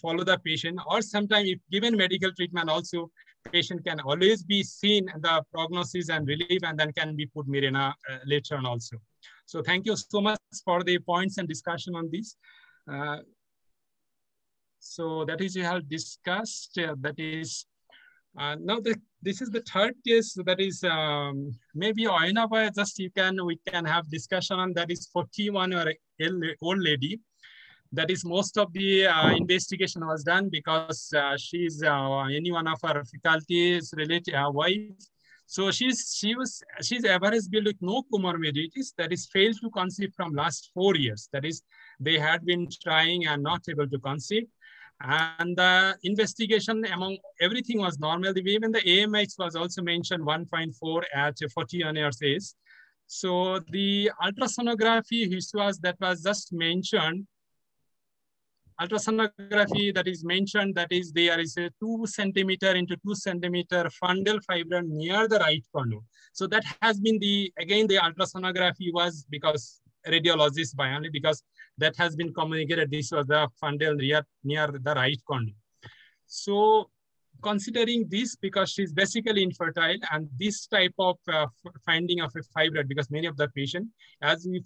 follow the patient, or sometimes if given medical treatment also, patient can always be seen the prognosis and relief, and then can be put Mirena later on also. So thank you so much for the points and discussion on this. So that is we have discussed. That is now this is the third case. That is maybe Ayanab, just we can have discussion on that. Is 41-year old lady. That is most of the investigation was done because she's any one of her faculties related wife. So she's average build with no comorbidities. That is failed to conceive from last 4 years. That is they had been trying and not able to conceive. And the investigation among everything was normal. Even the AMH was also mentioned 1.4 at 41 years age. So the ultrasonography that was just mentioned. Ultrasonography that is mentioned, that is there is a 2 centimeter into 2 centimeter fundal fibrin near the right condyle. So that has been the ultrasonography was because radiologist by only because that has been communicated. This was the fundal near the right condyle. So considering this, because she's basically infertile, and this type of finding of a fibroid, because many of the patients, as we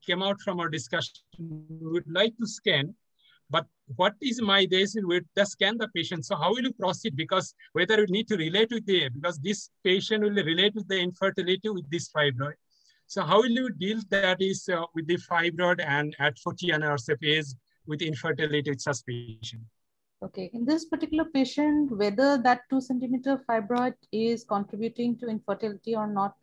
came out from our discussion, would like to scan. But what is my days with the scan the patient? So how will you proceed? Because whether you need to relate with because this patient will relate with the infertility with this fibroid. So how will you deal that is with the fibroid and at 40 years of age with infertility with such patient? Okay, in this particular patient, whether that 2 centimeter fibroid is contributing to infertility or not,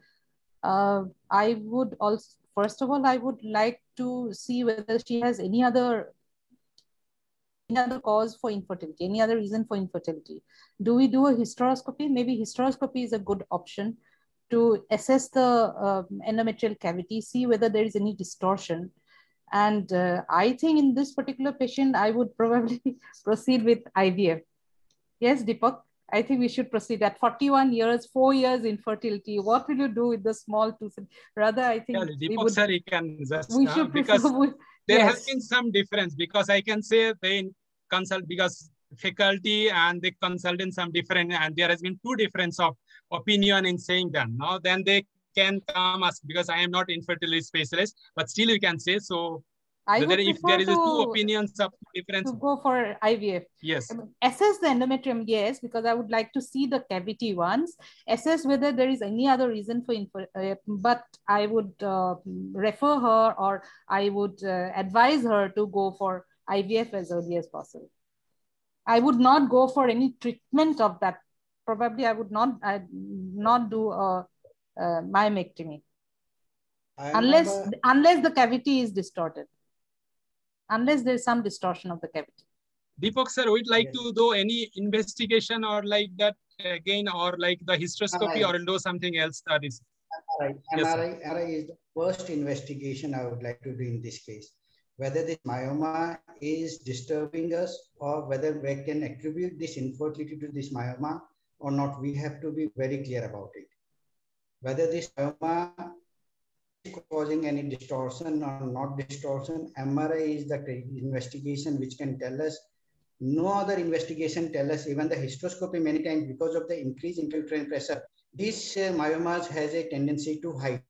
I would also, first of all, I would like to see whether she has any other cause for infertility, any other reason for infertility. Do we do a hysteroscopy? Maybe hysteroscopy is a good option to assess the endometrial cavity, see whether there is any distortion. And I think in this particular patient, I would probably proceed with IVF. Yes, Deepak, I think we should proceed. At 41 years, 4 years infertility, what will you do with the small 2? Rather, I think Deepak sir, he can just, we should because there has been some difference, because I can say they consult because faculty and the consultant some different, and there has been 2 difference of opinion in saying that. Now then they can come ask, because I am not infertility specialist, but still you can say so. Whether would if prefer there is two opinions of difference. To go for IVF. Yes. Assess the endometrium, yes, because I would like to see the cavity once. Assess whether there is any other reason for but I would refer her, or I would advise her to go for IVF as early as possible. I would not go for any treatment of that. Probably I would not do a myomectomy unless the cavity is distorted. Unless there is some distortion of the cavity. Deepak sir, would like to do any investigation or like that again, or like the hysteroscopy, or do something else that is? MRI is the first investigation I would like to do in this case. Whether this myoma is disturbing us, or whether we can attribute this infertility to this myoma or not, we have to be very clear about it. Whether this myoma causing any distortion or not distortion, MRI is the investigation which can tell us. No other investigation tell us. Even the hysteroscopy many times, because of the increased intrauterine pressure, these myomas has a tendency to hide.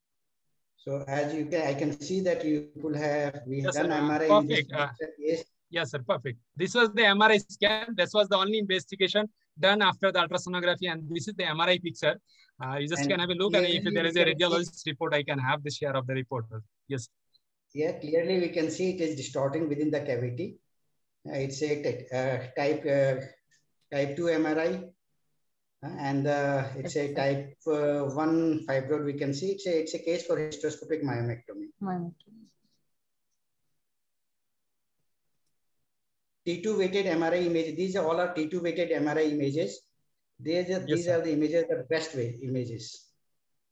So as you can, I can see that we have done MRI in this case. Yes, sir, perfect. This was the MRI scan. This was the only investigation done after the ultrasonography, and this is the MRI picture. You just can have a look, and if there is a radiologist report, I can have the share of the report. Yes. Yeah, clearly we can see it is distorting within the cavity. It's a type 2 MRI, and it's a type 1 fibroid. We can see it's a case for hysteroscopic myomectomy. T2 weighted MRI images. These are all T2 weighted MRI images. These are the images, the best way images.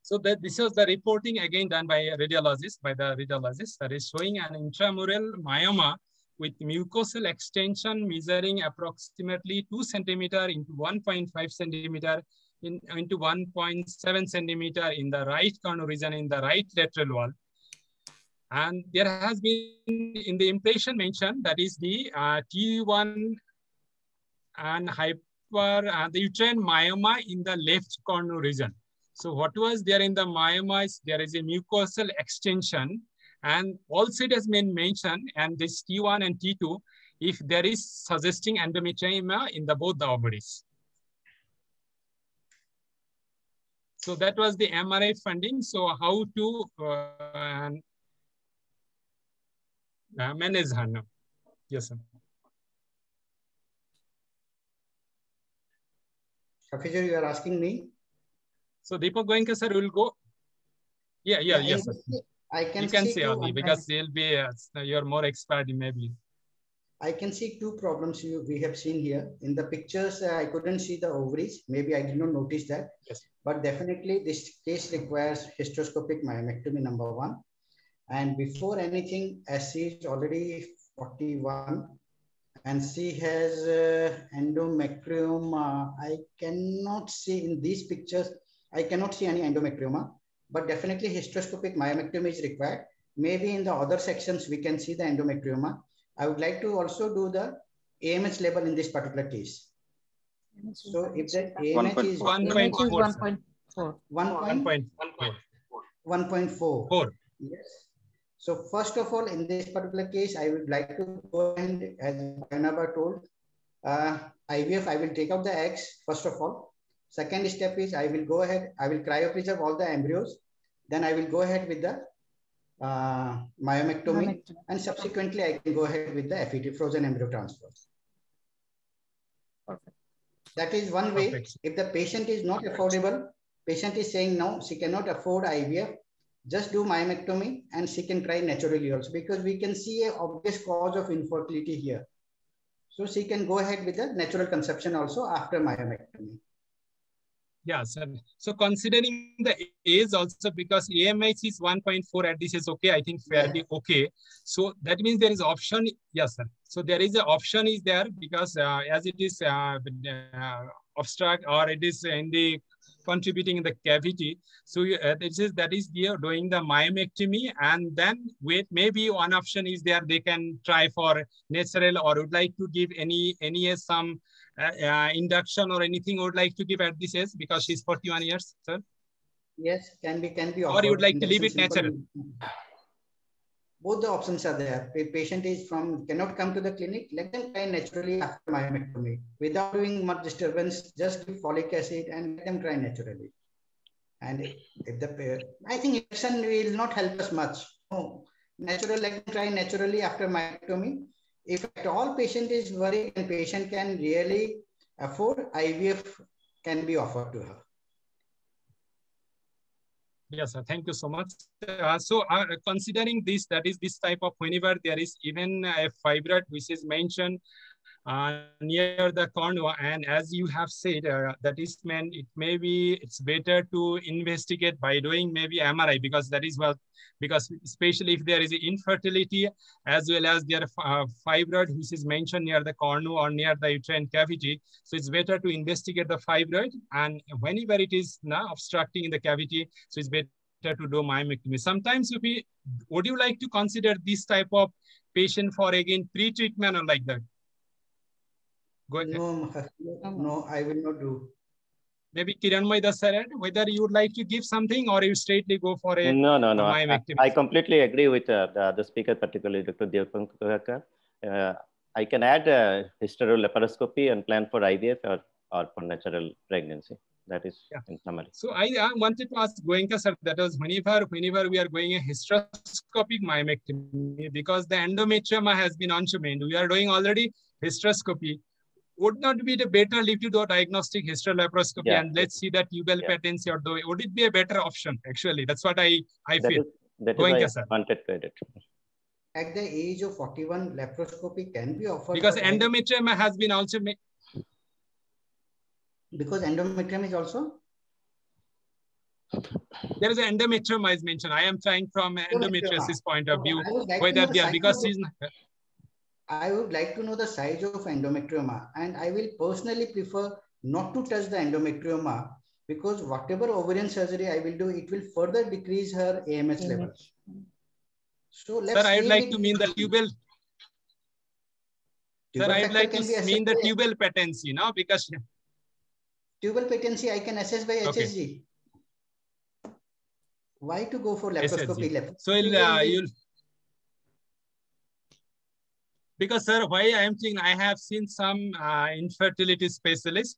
So this was the reporting again done by a radiologist, that is showing an intramural myoma with mucosal extension measuring approximately 2 centimeter into 1.5 centimeter into 1.7 centimeter in the right corner region in the right lateral wall. And there has been in the impression mentioned, that is the T1 and the uterine myoma in the left corner region. So what was there in the myoma is there is a mucosal extension, and also it has been mentioned, and this T1 and T2, if there is suggesting endometrioma in both the ovaries. So that was the MRI finding. So how to manage her now? Yes, sir. Kafijur, you are asking me? So Deepak Goenka sir will go. Yes, sir. You can say only, because they'll be you're more expert maybe. I can see two problems we have seen here. In the pictures, I couldn't see the ovaries. Maybe I did not notice that. Yes. But definitely this case requires hysteroscopic myomectomy, number 1. And before anything, as she is already 41 and she has endometrium, I cannot see in these pictures, I cannot see any endometrioma, but definitely hysteroscopic myomectomy is required. Maybe in the other sections, we can see the endometrioma. I would like to also do the AMH level in this particular case. So if the AMH is 1.4. 1.4. Yes. So first of all, in this particular case, I would like to go ahead, as Barnaba told, IVF, I will take out the eggs, first of all. Second step is I will go ahead, I will cryopreserve all the embryos. Then I will go ahead with the myomectomy, and subsequently I can go ahead with the FET, frozen embryo transfer. Perfect. That is one way. Perfect. If the patient is not affordable, patient is saying no, she cannot afford IVF, just do myomectomy and she can try naturally also, because we can see an obvious cause of infertility here. So she can go ahead with the natural conception also after myomectomy. Yeah, sir. So considering the age also, because AMH is 1.4 at this is okay, I think fairly okay. So that means there is option. Yes, sir. So there is an option is there, because as it is obstruct, or it is in the contributing in the cavity. So that is there doing the myomectomy, and then maybe one option is there, they can try for natural, or would like to give any some induction or anything would like to give at this age, because she's 41 years, sir? Yes, can be. Or you would like to leave it natural? both the options are there. The patient is cannot come to the clinic, let them try naturally after myomectomy without doing much disturbance. Just give folic acid and let them try naturally. And if the I think injection will not help us much. No, natural, let them try naturally after myomectomy. If at all patient is worried and patient can really afford, IVF can be offered to her. Yes, sir. Thank you so much. Considering this, that is this type of whenever there is even a fibroid which is mentioned near the cornea, and as you have said, that is meant it may be it's better to investigate by doing maybe MRI, because that is what, because especially if there is infertility as well as there fibroid which is mentioned near the cornea or near the uterine cavity, so it's better to investigate the fibroid, and whenever it is now obstructing in the cavity, so it's better to do myomectomy. Sometimes would you like to consider this type of patient for again pre-treatment or like that? Go ahead. No, I will not do. Maybe Kiranmay Dassaran, whether you would like to give something or you straightly go for a No. myomectomy. I completely agree with the speaker, particularly Dr. Devapankar. I can add hysterolaparoscopy and plan for IVF or for natural pregnancy. That is in summary. So I wanted to ask Goenka sir, that was whenever we are going a hysteroscopic myomectomy, because the endometrioma has been unchained, we are doing already hysteroscopy. Would not be the better if you do diagnostic hysterolaparoscopy and let's see that tubal patency, or would it be a better option? Actually, that's what I feel. That is why I wanted to edit. At the age of 41, laparoscopy can be offered. Because endometrioma has been also made. Because endometrium is also? There is an endometrioma is mentioned. I am trying from endometriosis point of view, whether they are, because I would like to know the size of endometrioma, and I will personally prefer not to touch the endometrioma, because whatever ovarian surgery I will do, it will further decrease her AMH levels. So let's sir, I would like to mean the tubal. Sir, I would like to mean the tubal patency, no? Because tubal patency I can assess by HSG. Why to go for laparoscopy? So you'll. Because sir, why I am saying, I have seen some infertility specialists,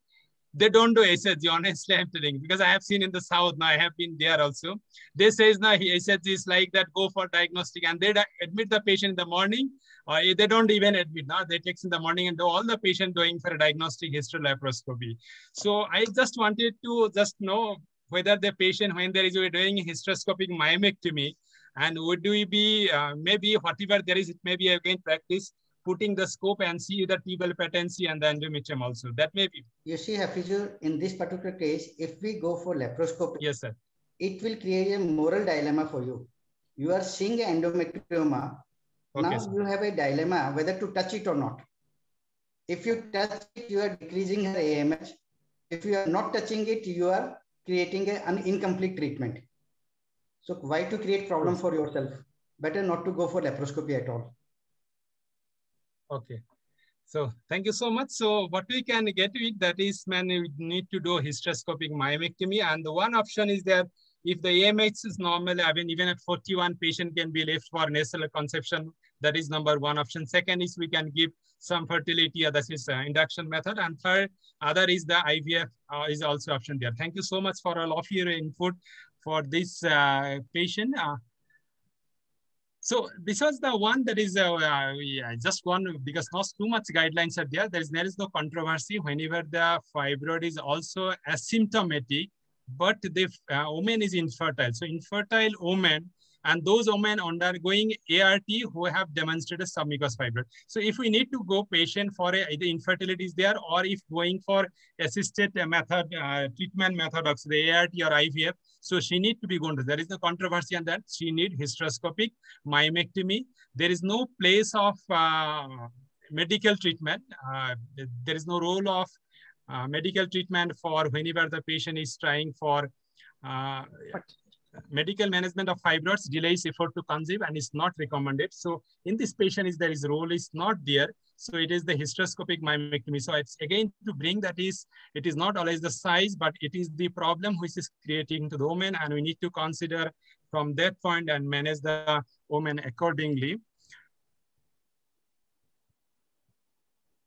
they don't do HSG, honestly I'm telling, because I have seen in the South, now I have been there also. They say now HSG is like that, go for diagnostic, and they admit the patient in the morning, or they don't even admit, now they take in the morning and do all the patient doing for a diagnostic hysterolaparoscopy. So I just wanted to just know whether the patient, when there is doing hysteroscopic myomectomy, and would we be, maybe whatever there is, it may be again practice, putting the scope and see the tubal patency and the endometrium also. That may be. You see, Hafizur, in this particular case, if we go for laparoscopy, yes, sir, it will create a moral dilemma for you. You are seeing endometrioma. Okay, now sir, you have a dilemma whether to touch it or not. If you touch it, you are decreasing her AMH. If you are not touching it, you are creating an incomplete treatment. So why to create problem for yourself? Better not to go for laparoscopy at all. Okay. So thank you so much. So what we can get to it, that is, man, we need to do hysteroscopic myomectomy. And the one option is that if the AMH is normal, I mean, even at 41, patient can be left for nasal conception. That is number one option. Second is we can give some fertility, that is induction method. And third, other is the IVF is also option there. Thank you so much for all of your input for this patient. So this was the one that is just one, because not too much guidelines are there. There is no controversy whenever the fibroid is also asymptomatic, but the woman is infertile. So infertile woman, and those women undergoing ART who have demonstrated submucous fibroid. So if we need to go patient for either infertility is there, or if going for assisted method, treatment method of the ART or IVF, so she need to be going to, there is no controversy on that. She need hysteroscopic myomectomy. There is no place of medical treatment. There is no role of medical treatment for whenever the patient is trying for medical management of fibroids, delays effort to conceive, and is not recommended. So in this patient, there is role is not there. So it is the hysteroscopic myomectomy. So it's again to bring that is, it is not always the size, but it is the problem which is creating to the woman, and we need to consider from that point and manage the woman accordingly.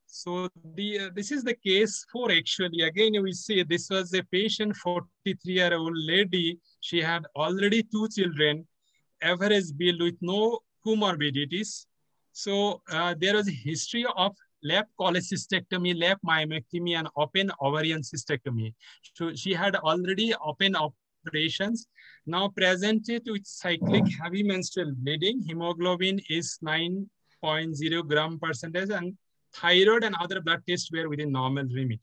So this is the case 4 actually. Again, we see this was a patient, 43-year-old lady. She had already 2 children, average build with no comorbidities. So there was a history of lap cholecystectomy, lap myomectomy, and open ovarian cystectomy. So she had already open operations. Now presented with cyclic heavy menstrual bleeding. Hemoglobin is 9.0 gram percentage, and thyroid and other blood tests were within normal limit.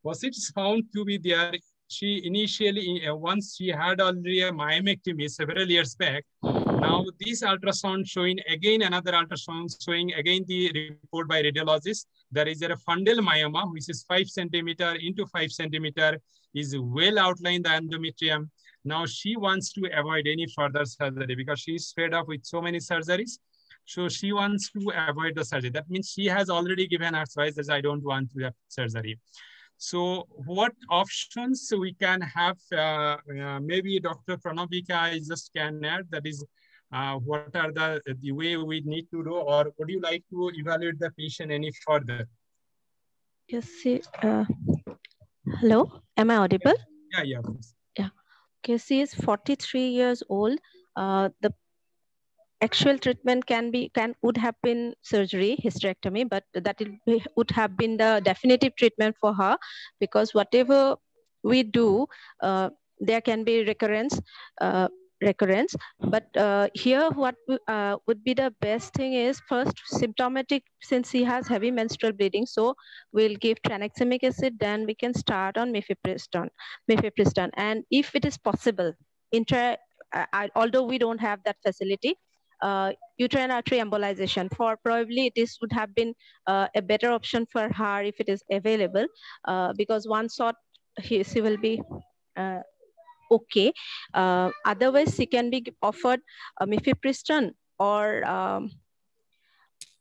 Was it found to be there? She initially, once she had already a myomectomy several years back, now this ultrasound showing again another ultrasound showing again the report by radiologist. There is a fundal myoma, which is 5 centimeter into 5 centimeter, is well outlined the endometrium. Now she wants to avoid any further surgery because she's fed up with so many surgeries. So she wants to avoid the surgery. That means she has already given her choice that I don't want to have surgery. So what options we can have? Maybe Dr. Pranavika, I just can add, that is, what are the way we need to do, or would you like to evaluate the patient any further? Yes. Hello, am I audible? Yeah, please. Yeah. Casey is 43 years old. The actual treatment would have been surgery, hysterectomy, but that would have been the definitive treatment for her, because whatever we do, there can be recurrence. But here what would be the best thing is, first symptomatic, since he has heavy menstrual bleeding, so we'll give tranexamic acid, then we can start on mifepristone. And if it is possible, although we don't have that facility, uterine artery embolization, for probably this would have been a better option for her if it is available, because one shot she will be okay. Otherwise, she can be offered mifepristone or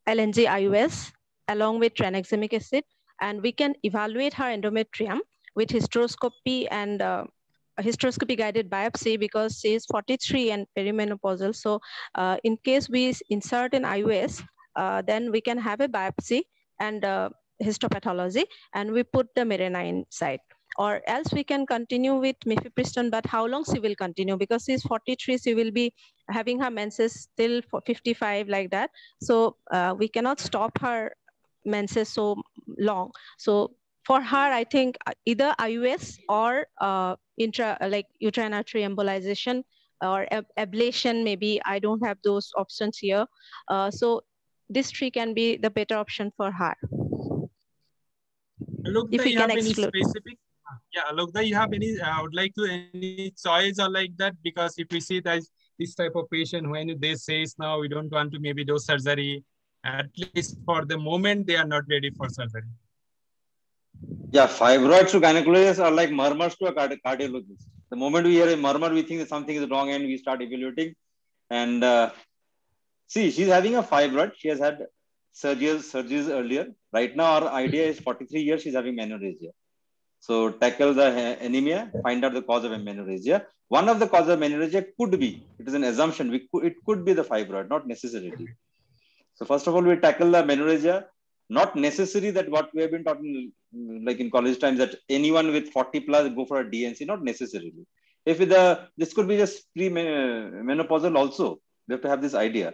LNG IUS along with tranexamic acid, and we can evaluate her endometrium with hysteroscopy and a hysteroscopy guided biopsy, because she is 43 and perimenopausal. So in case we insert an IUS, then we can have a biopsy and histopathology, and we put the Mirena inside. Or else we can continue with mifepristone, but how long she will continue? Because she's 43, she will be having her menses till 55, like that. So we cannot stop her menses so long. So for her, I think either IUS or uterine artery embolization or ablation, maybe. I don't have those options here. So this 3 can be the better option for her. Look, if we can exclude. Yeah, look, you have any, I would like to any choice or like that, because if we see that this type of patient, when they say now we don't want to maybe do surgery, at least for the moment, they are not ready for surgery. Yeah, fibroids to gynecologists are like murmurs to a cardiologist. The moment we hear a murmur, we think that something is wrong and we start evaluating. And see, she's having a fibroid. She has had surgeries earlier. Right now, our idea is 43 years, she's having menorrhagia. So tackle the anemia, find out the cause of menorrhagia. One of the causes of menorrhagia could be, it is an assumption, it could be the fibroid, not necessarily. So first of all, we tackle the menorrhagia. Not necessary that what we have been talking like in college times, that anyone with 40 plus go for a DNC, not necessarily. If this could be just pre-menopausal also, we have to have this idea.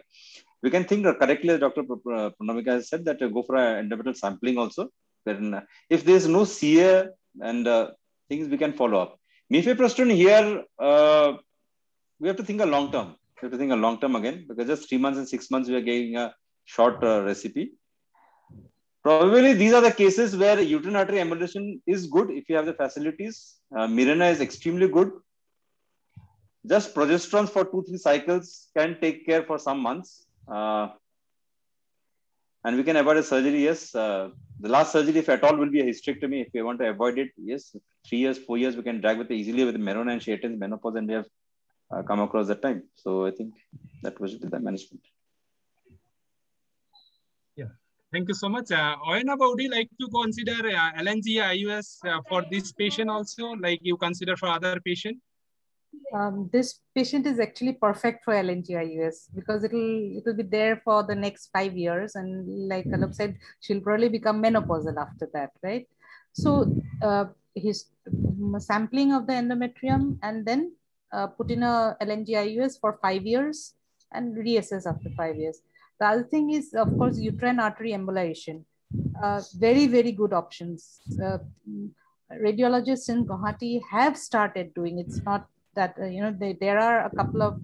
We can think correctly, as Dr. Pranavika has said, that go for an endometrial sampling also. Then, if there is no CA and things, we can follow up. Mifepristone here, we have to think a long term. We have to think a long term again, because just 3 months and 6 months, we are getting a short recipe. Probably these are the cases where uterine artery embolization is good if you have the facilities. Mirena is extremely good. Just progesterones for 2-3 cycles can take care for some months. And we can avoid a surgery, yes. The last surgery, if at all, will be a hysterectomy. If we want to avoid it, yes, 3 years, 4 years, we can drag with easily with Mirena, and she attains menopause, and we have come across that time. So I think that was the management. Yeah, thank you so much. Oyanaba, would you like to consider LNG IUS for this patient also, like you consider for other patient? This patient is actually perfect for LNGIUS because it'll be there for the next 5 years, and like Alok said, she'll probably become menopausal after that, right? So his sampling of the endometrium and then put in a LNGIUS for 5 years and reassess after 5 years. The other thing is, of course, uterine artery embolization. Very, very good options. Radiologists in Guwahati have started doing. It's not that there are a couple of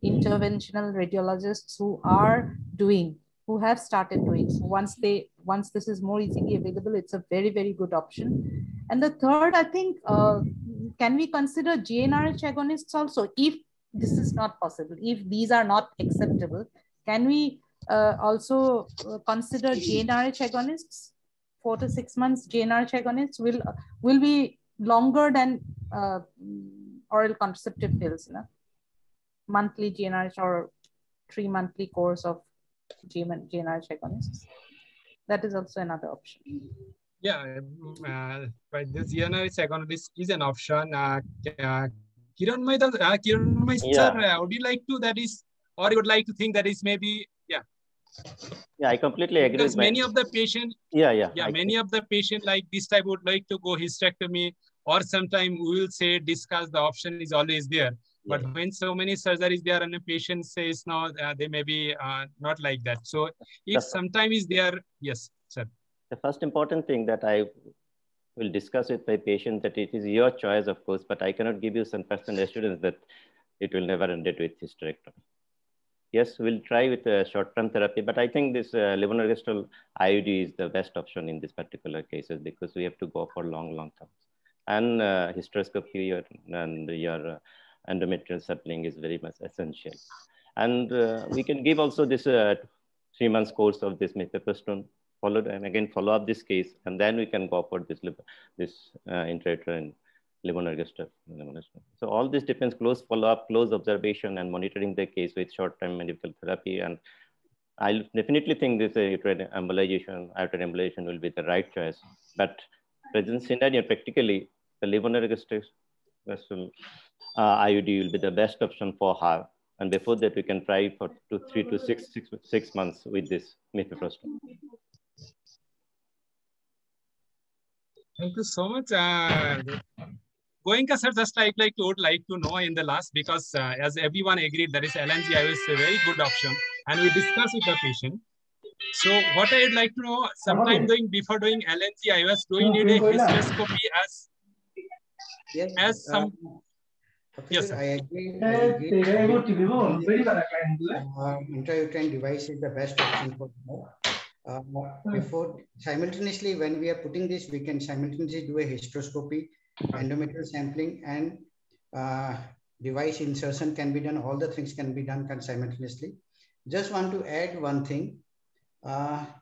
interventional radiologists who have started doing. So once this is more easily available, it's a very, very good option. And the third, I think, can we consider GnRH agonists also? If this is not possible, if these are not acceptable, can we also consider GnRH agonists? 4 to 6 months GnRH agonists will be longer than oral contraceptive pills, monthly GnRH or 3 monthly course of GnRH agonists. That is also another option. Yeah, but this GnRH agonist is an option. Kiranmay sir, would you like to that is, or you would like to think that is maybe, yeah. Yeah, I completely agree. Because many of the patients, many of the patients like this type would like to go hysterectomy, or sometime we will say discuss the option is always there. But when so many surgeries there and the patient says no, they may be not like that. So if sometime is there, yes, sir. The first important thing that I will discuss with my patient that it is your choice, of course, but I cannot give you some personal assurance that it will never end it with hysterectomy. Yes, we'll try with a short-term therapy, but I think this levonorgestrel IUD is the best option in this particular cases because we have to go for long term. And hysteroscopy and your endometrial sampling is very much essential. And we can give also this 3 months course of this mifepristone, followed and again follow up this case, and then we can go for this intrauterine levonorgestrel. So all this depends, close follow-up, close observation, and monitoring the case with short-term medical therapy. And I definitely think this uterine embolization will be the right choice. But present scenario, practically, the levonorgestrel IUD will be the best option for her. And before that, we can try for 3 to 6 months with this mifepristone. Thank you so much. Goenka sir, just I would like to know in the last, because as everyone agreed, that is LNGIUS is a very good option, and we discussed with the patient. So what I would like to know, sometime before doing LNGIUS, do we need a hysteroscopy as some? Yes, sir. I agree. Intrauterine device is the best option for before simultaneously, when we are putting this, we can simultaneously do a hysteroscopy, endometrial sampling, and device insertion can be done. All the things can be done simultaneously. Just want to add one thing.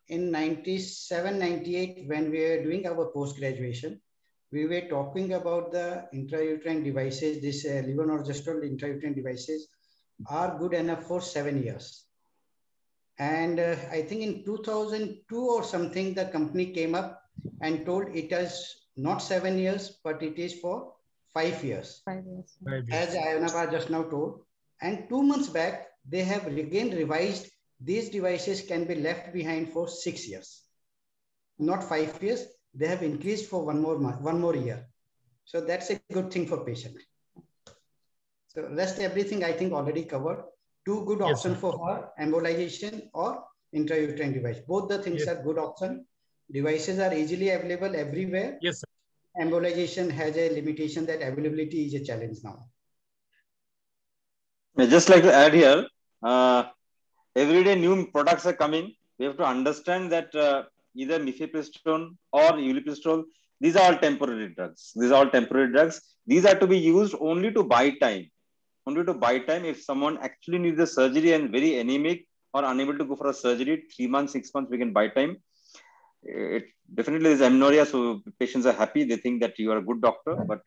In 97, 98, when we were doing our post-graduation, we were talking about the intrauterine devices. This levonorgestrel intrauterine devices are good enough for 7 years. And I think in 2002 or something, the company came up and told it is not 7 years, but it is for 5 years. 5 years. As Ayanaba just now told. And 2 months back, they have again revised. These devices can be left behind for 6 years, not 5 years. They have increased for one more year. So that's a good thing for patient. So rest everything I think already covered. 2 good options for her, embolization or intrauterine device. Both the things are good option. Devices are easily available everywhere. Yes, sir. Embolization has a limitation that availability is a challenge now. I just like to add here, every day new products are coming. We have to understand that either mifepristone or ulipristal, these are all temporary drugs. These are all temporary drugs. These are to be used only to buy time. Only to buy time. If someone actually needs a surgery and very anemic or unable to go for a surgery, 3 months, 6 months, we can buy time. It definitely is amenorrhea, so patients are happy. They think that you are a good doctor, but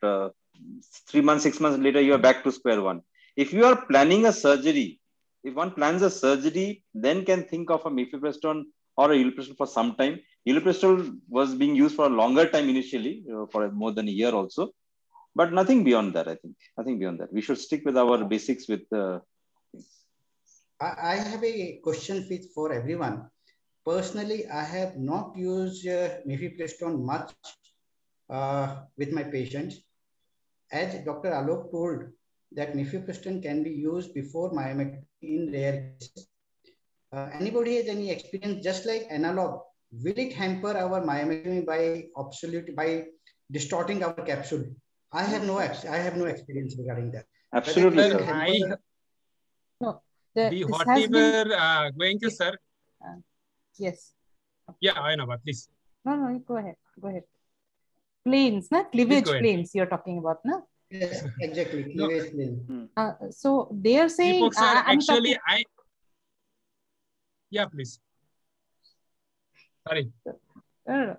3 months, 6 months later, you are back to square one. If you are planning a surgery, if one plans a surgery, then can think of a mifepristone or a ulipristal for some time. Ulipristal was being used for a longer time initially, for more than a year also. but nothing beyond that. I think nothing beyond that. We should stick with our basics with the. I have a question for everyone. Personally, I have not used mifepristone much with my patients. As Dr. Alok told, that mifepristone can be used before myomectomy in rare cases. Anybody has any experience, just like analog, will it hamper our myomectomy by distorting our capsule? I have no experience regarding that. Absolutely. No, whatever going to sir. Yes. Yeah, I know, but please. No, go ahead. Planes, na? Cleavage planes you're talking about, na? Yes, exactly. Cleavage plane. So they are saying, yeah, please. Sorry. I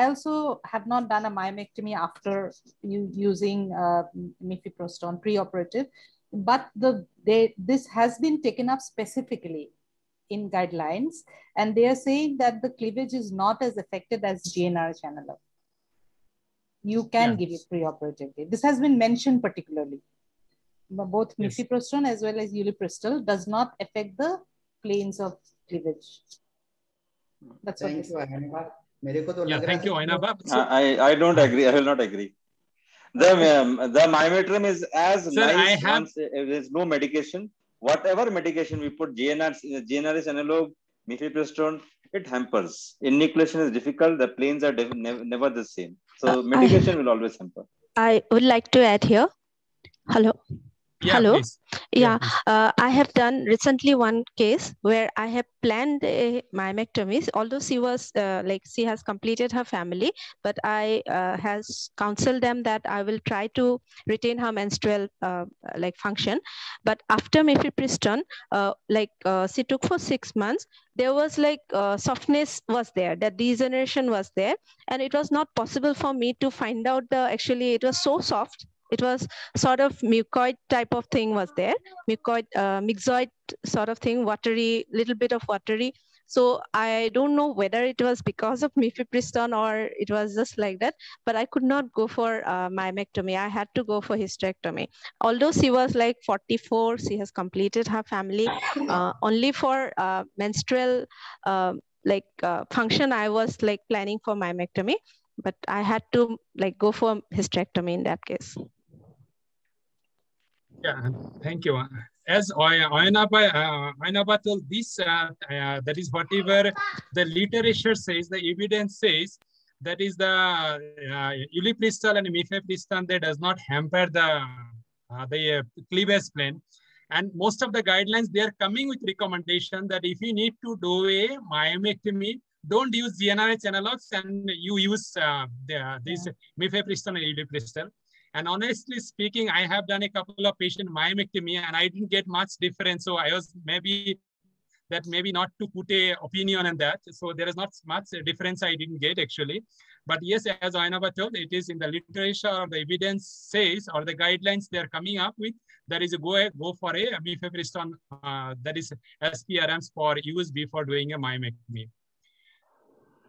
also have not done a myomectomy after using mifepristone preoperative, but this has been taken up specifically in guidelines, and they are saying that the cleavage is not as effective as GnRH analog. You can give it preoperatively. This has been mentioned particularly. Both mifepristone as well as ulipristal does not affect the planes of cleavage. That's Thank you, Ainaba. Thank you, Ainaba. I don't agree. I will not agree. The myometrum is as nice once there is no medication. Whatever medication we put, GnRH analog, mifepristone, it hampers. Enucleation is difficult. The planes are never the same. So medication will always hamper. I would like to add here. Hello. Yeah, hello. Please. Yeah, I have done recently one case where I have planned a myomectomy, although she was she has completed her family, but I has counseled them that I will try to retain her menstrual function. But after mifepristone, she took for 6 months, there was softness was there, that degeneration was there, and it was not possible for me to find out actually it was so soft. It was sort of mucoid type of thing was there, myxoid sort of thing, watery, little bit of watery. So I don't know whether it was because of mifepristone or it was just like that, but I could not go for myomectomy. I had to go for hysterectomy. Although she was 44, she has completed her family. Only for menstrual function, I was planning for myomectomy, but I had to go for hysterectomy in that case. Yeah, thank you. As Ainaba told this, that is whatever the literature says, the evidence says, that is the ulipristal and mifepristone, that does not hamper the cleavage plane. And most of the guidelines, they are coming with recommendation that if you need to do a myomectomy, don't use GnRH analogs and you use this mifepristone and ulipristal. And honestly speaking, I have done a couple of patient myomectomy and I didn't get much difference. So I was maybe not to put a opinion on that. So there is not much difference I didn't get actually. But yes, as Ainaba told, it is in the literature or the evidence says, or the guidelines they are coming up with, that is go for a mifepristone, that is SPRMs for use before doing a myomectomy.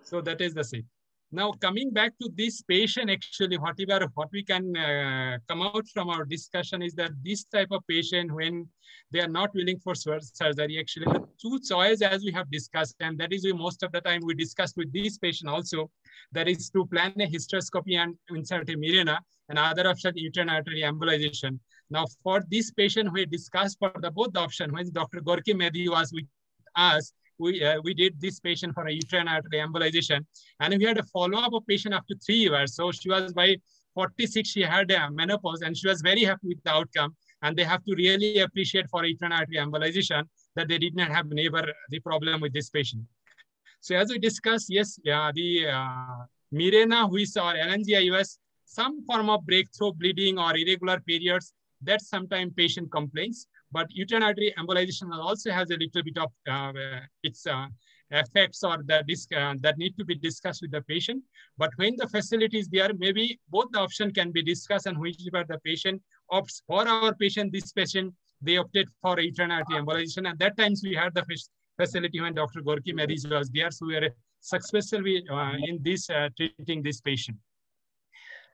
So that is the same. Now, coming back to this patient, actually, what we can come out from our discussion is that this type of patient, when they are not willing for surgery, actually, the two choices, as we have discussed, and that is most of the time we discussed with this patient also, that is to plan a hysteroscopy and insert a Mirena, and other option, uterine artery embolization. Now, for this patient, we discussed for both the option, when Dr. Gorky Mehdi was with us, we did this patient for a uterine artery embolization, and we had a follow-up of patient after 3 years. So she was by 46, she had a menopause, and she was very happy with the outcome. And they have to really appreciate for uterine artery embolization that they did not have never the problem with this patient. So as we discussed, yes, the Mirena, which or LNGIUS, some form of breakthrough bleeding or irregular periods, that sometimes patient complains. But uterine artery embolization also has a little bit of its effects or that need to be discussed with the patient. But when the facility is there, maybe both the option can be discussed, and whichever the patient opts for. Our patient, this patient, they opted for uterine artery embolization. And that times we had the facility when Dr. Gorky Mehdi was there. So we are successfully in this treating this patient.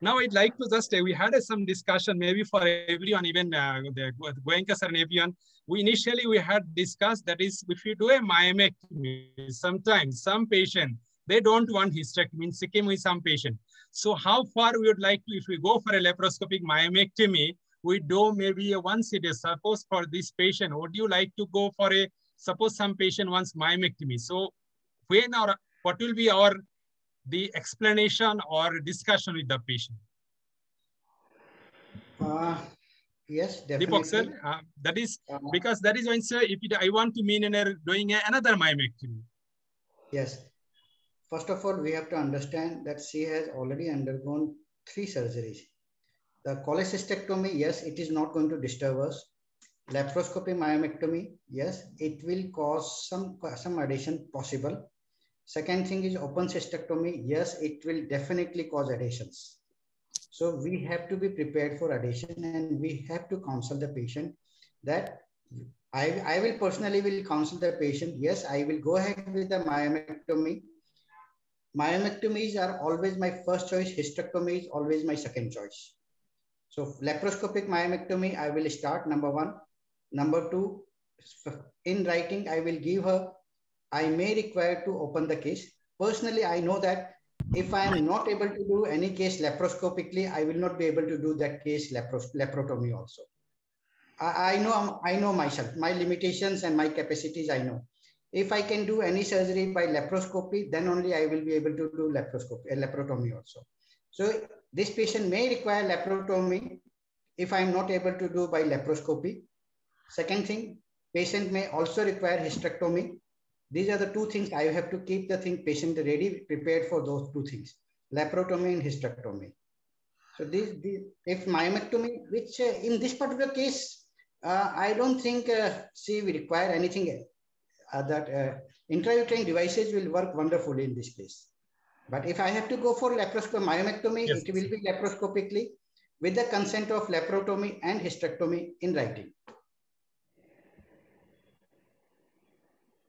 Now I'd like to just, we had some discussion maybe for everyone, even Goenka sir and everyone. Initially we had discussed that is, if you do a myomectomy, sometimes some patient, they don't want hysterectomy in Sikkim with some patient. So how far we would like to, if we go for a laparoscopic myomectomy, we do maybe a one CT. Suppose for this patient, would you like to go for a, suppose some patient wants myomectomy. So when or what will be our the explanation or discussion with the patient? Yes, definitely. Deepak sir, that is because that is when, sir, if I want to mean doing another myomectomy. Yes. First of all, we have to understand that she has already undergone 3 surgeries. The cholecystectomy, yes, it is not going to disturb us. Laparoscopy myomectomy, yes, it will cause some adhesion possible. Second thing is open cystectomy. Yes, it will definitely cause adhesions. So we have to be prepared for adhesion, and we have to counsel the patient that I will personally counsel the patient. Yes, I will go ahead with the myomectomy. Myomectomies are always my first choice. Hysterectomy is always my second choice. So laparoscopic myomectomy, I will start, number 1. Number 2, in writing, I will give her, I may require to open the case. Personally, I know that if I am not able to do any case laparoscopically, I will not be able to do that case laparotomy also. I know myself, my limitations and my capacities, I know. If I can do any surgery by laparoscopy, then only I will be able to do laparotomy also. So this patient may require laparotomy if I am not able to do by laparoscopy. Second thing, patient may also require hysterectomy. These are the 2 things I have to keep the patient ready, prepared for those 2 things, laparotomy and hysterectomy. So if myomectomy, which in this particular case, I don't think she will require anything. That intrauterine devices will work wonderfully in this case. But if I have to go for myomectomy, yes, it will be laparoscopically with the consent of laparotomy and hysterectomy in writing.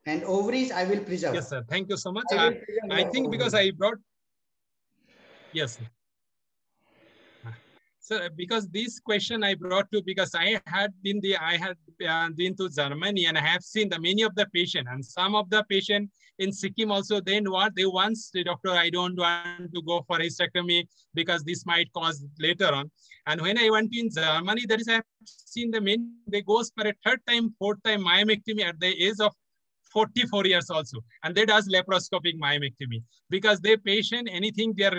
And ovaries, I will preserve. Yes, sir. Thank you so much. I think because I brought, yes, sir. So because this question I brought to, because I had been to Germany, and I have seen the many of the patient, and some of the patient in Sikkim also, they once the doctor, I don't want to go for hysterectomy because this might cause later on. And when I went in Germany, that is, I have seen the many, they goes for a 3rd time, 4th time myomectomy at the age of 44 years also, and they does laparoscopic myomectomy because they patient anything, their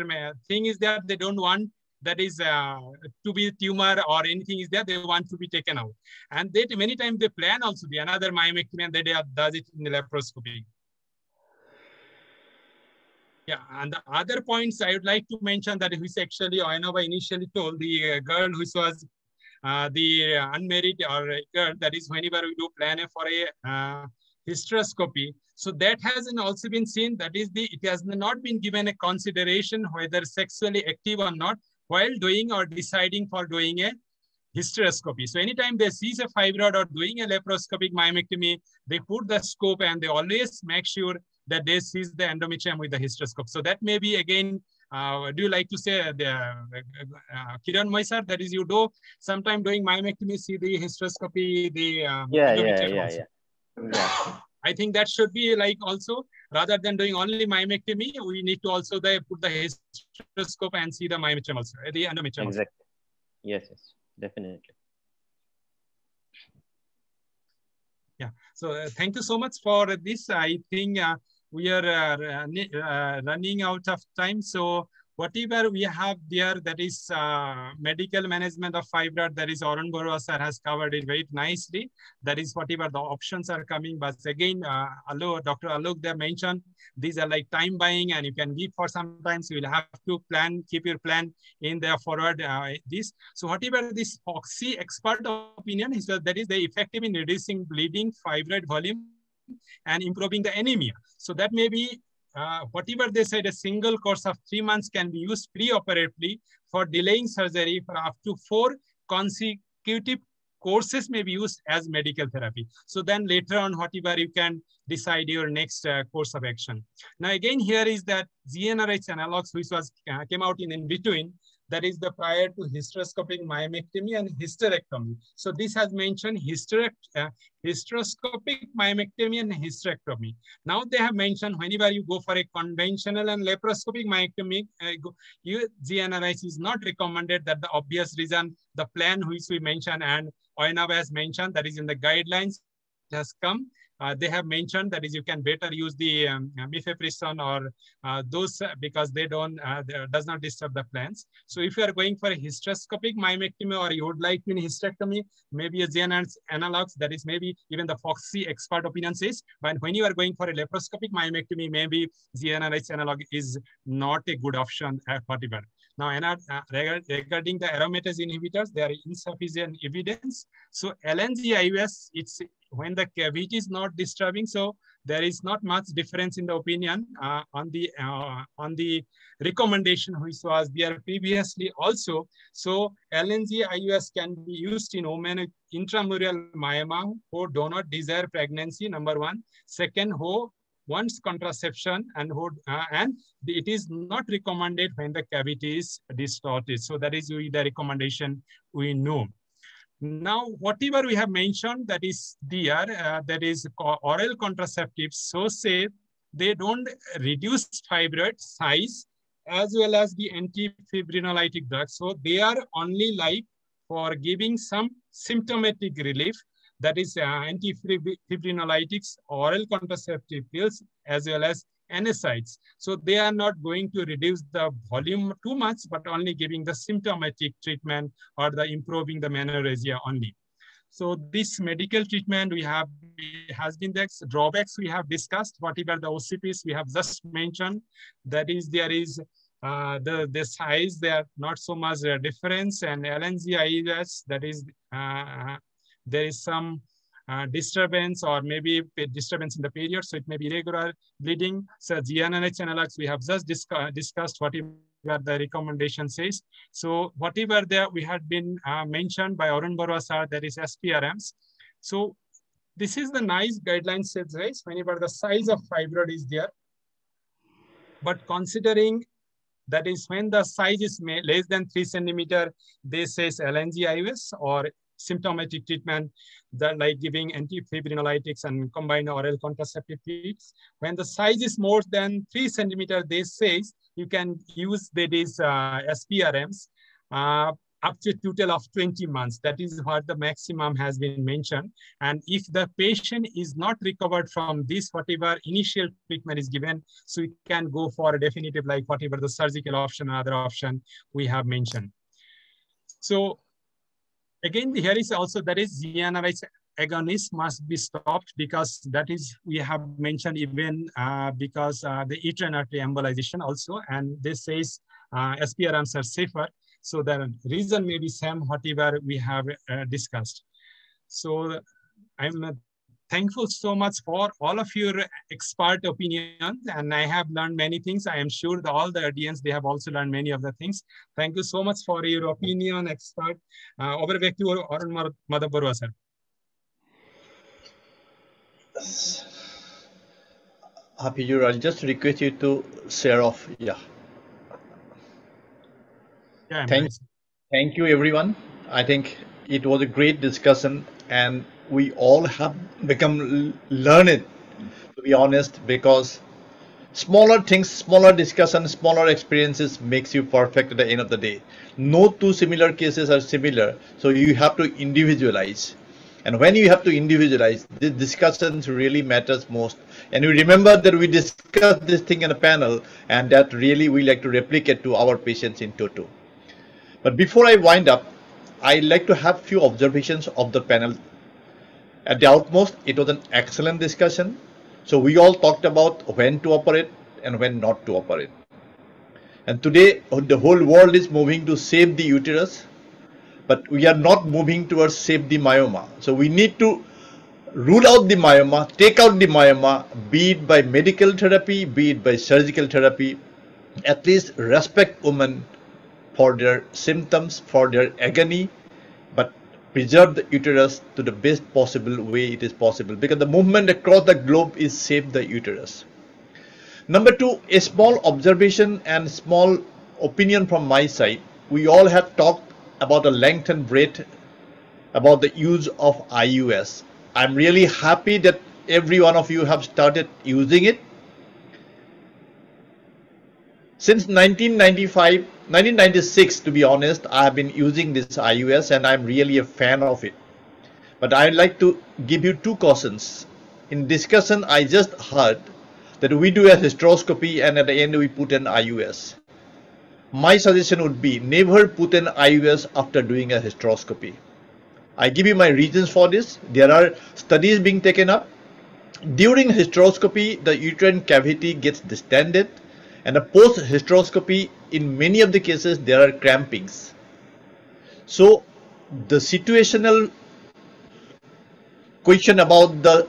thing is that they don't want that is to be tumor or anything is there, they want to be taken out. And they many times they plan also the another myomectomy, and they does it in the laparoscopy. Yeah, and the other points I would like to mention that which actually Ainava initially told, the girl which was the unmarried or girl, that is whenever we do plan for a hysteroscopy. So that has also been seen, that is it has not been given a consideration whether sexually active or not while doing or deciding for doing a hysteroscopy. So anytime they see a fibroid or doing a laparoscopic myomectomy, they put the scope and they always make sure that they see the endometrium with the hysteroscope. So that may be again, do you like to say, Kiran Moisar, that is you do sometime doing myomectomy, see the hysteroscopy, the endometrium also. I think that should be like also, rather than doing only myomectomy, we need to also put the hysteroscope and see the myometrium also, the endometrium. Exactly. Also. Yes, definitely. Yeah. So thank you so much for this. I think we are running out of time. So whatever we have there, that is medical management of fibroid, that is Arun Barua sir has covered it very nicely. That is whatever the options are coming. But again, Dr. Alok there mentioned, these are like time buying, and you can give for some time. So you'll have to plan, keep your plan in there forward this. So whatever this Foxy expert opinion is that is the effective in reducing bleeding, fibroid volume, and improving the anemia. So that may be whatever they said, a single course of 3 months can be used pre-operatively for delaying surgery for up to 4 consecutive courses may be used as medical therapy. So then later on, whatever you can decide your next course of action. Now again, here is that GnRH analogs, which was came out in between. that is the prior to hysteroscopic myomectomy and hysterectomy. So this has mentioned hysteroscopic myomectomy and hysterectomy. Now they have mentioned whenever you go for a conventional and laparoscopic myomectomy, GnRH is not recommended. That the obvious reason, the plan which we mentioned and Oinava has mentioned, that is in the guidelines has come. They have mentioned that is you can better use the mifepristone or those because they does not disturb the plans. So if you are going for a hysteroscopic myomectomy or you would like in hysterectomy, maybe a GnRH analogs, that is maybe even the Foxy expert opinion says, but when you are going for a laparoscopic myomectomy, maybe GnRH analog is not a good option whatever. Now, regarding the aromatase inhibitors, there is insufficient evidence. So LNG-IUS, it's when the cavity is not disturbing, so there is not much difference in the opinion on the recommendation which was there previously also. So LNG-IUS can be used in women with intramural myoma who do not desire pregnancy, number one. Second, who wants contraception and it is not recommended when the cavity is distorted. So that is the recommendation we know. Now, whatever we have mentioned, that is there, that is oral contraceptives, so say they don't reduce fibroid size as well as the antifibrinolytic drugs. So they are only like for giving some symptomatic relief, that is antifibrinolytics, oral contraceptive pills, as well as NSAIDs. So they are not going to reduce the volume too much, but only giving the symptomatic treatment or the improving the menorrhagia only. So this medical treatment has been the drawbacks we have discussed, whatever the OCPs we have just mentioned, that is there is the size, there are not so much difference, and LNG-IUS, that is there is some disturbance or maybe disturbance in the period, so it may be irregular bleeding. So GnRH analogs we have just discussed whatever the recommendation says. So whatever there we had been mentioned by Arun Barua sir, that is SPRMs. So this is the nice guideline says, right, whenever the size of fibroid is there, but considering that is when the size is less than 3 centimeter, they say LNG-IUS or symptomatic treatment that like giving antifibrinolytics and combined oral contraceptive pills. When the size is more than 3 centimeter, they say you can use these SPRMs up to a total of 20 months. That is what the maximum has been mentioned. And if the patient is not recovered from this, whatever initial treatment is given, so we can go for a definitive, like whatever the surgical option or other option we have mentioned. So again, here is also that is GnRH agonist must be stopped because that is, we have mentioned even because the uterine artery embolization also, and this says SPRMs are safer. So the reason may be same, whatever we have discussed. So I'm thankful so much for all of your expert opinions, and I have learned many things. I am sure that all the audience, they have also learned many of the things. Thank you so much for your opinion, expert. Over back to Arun Madhav Barua, sir. Happy, I'll just request you to share off. Yeah. Thank you, everyone. I think it was a great discussion, and we all have become learned, to be honest, because smaller things, smaller discussion, smaller experiences makes you perfect at the end of the day. No two similar cases are similar, so you have to individualize. And when you have to individualize, this discussions really matters most. And you remember that we discussed this thing in a panel, and that really we like to replicate to our patients in toto. But before I wind up, I like to have few observations of the panel. At the outmost, it was an excellent discussion. So we all talked about when to operate and when not to operate. And today, the whole world is moving to save the uterus, but we are not moving towards save the myoma. So we need to rule out the myoma, take out the myoma, be it by medical therapy, be it by surgical therapy, at least respect women for their symptoms, for their agony, but preserve the uterus to the best possible way it is possible, because the movement across the globe is save the uterus. Number two, a small observation and small opinion from my side. we all have talked about the length and breadth about the use of IUS. I'm really happy that every one of you have started using it. Since 1996, to be honest, I have been using this IUS and I'm really a fan of it. But I'd like to give you two cautions. In discussion, I just heard that we do a hysteroscopy and at the end we put an IUS. My suggestion would be never put an IUS after doing a hysteroscopy. I give you my reasons for this. There are studies being taken up. During hysteroscopy, the uterine cavity gets distended, and a post-hysteroscopy, in many of the cases, there are crampings. So the situational question about the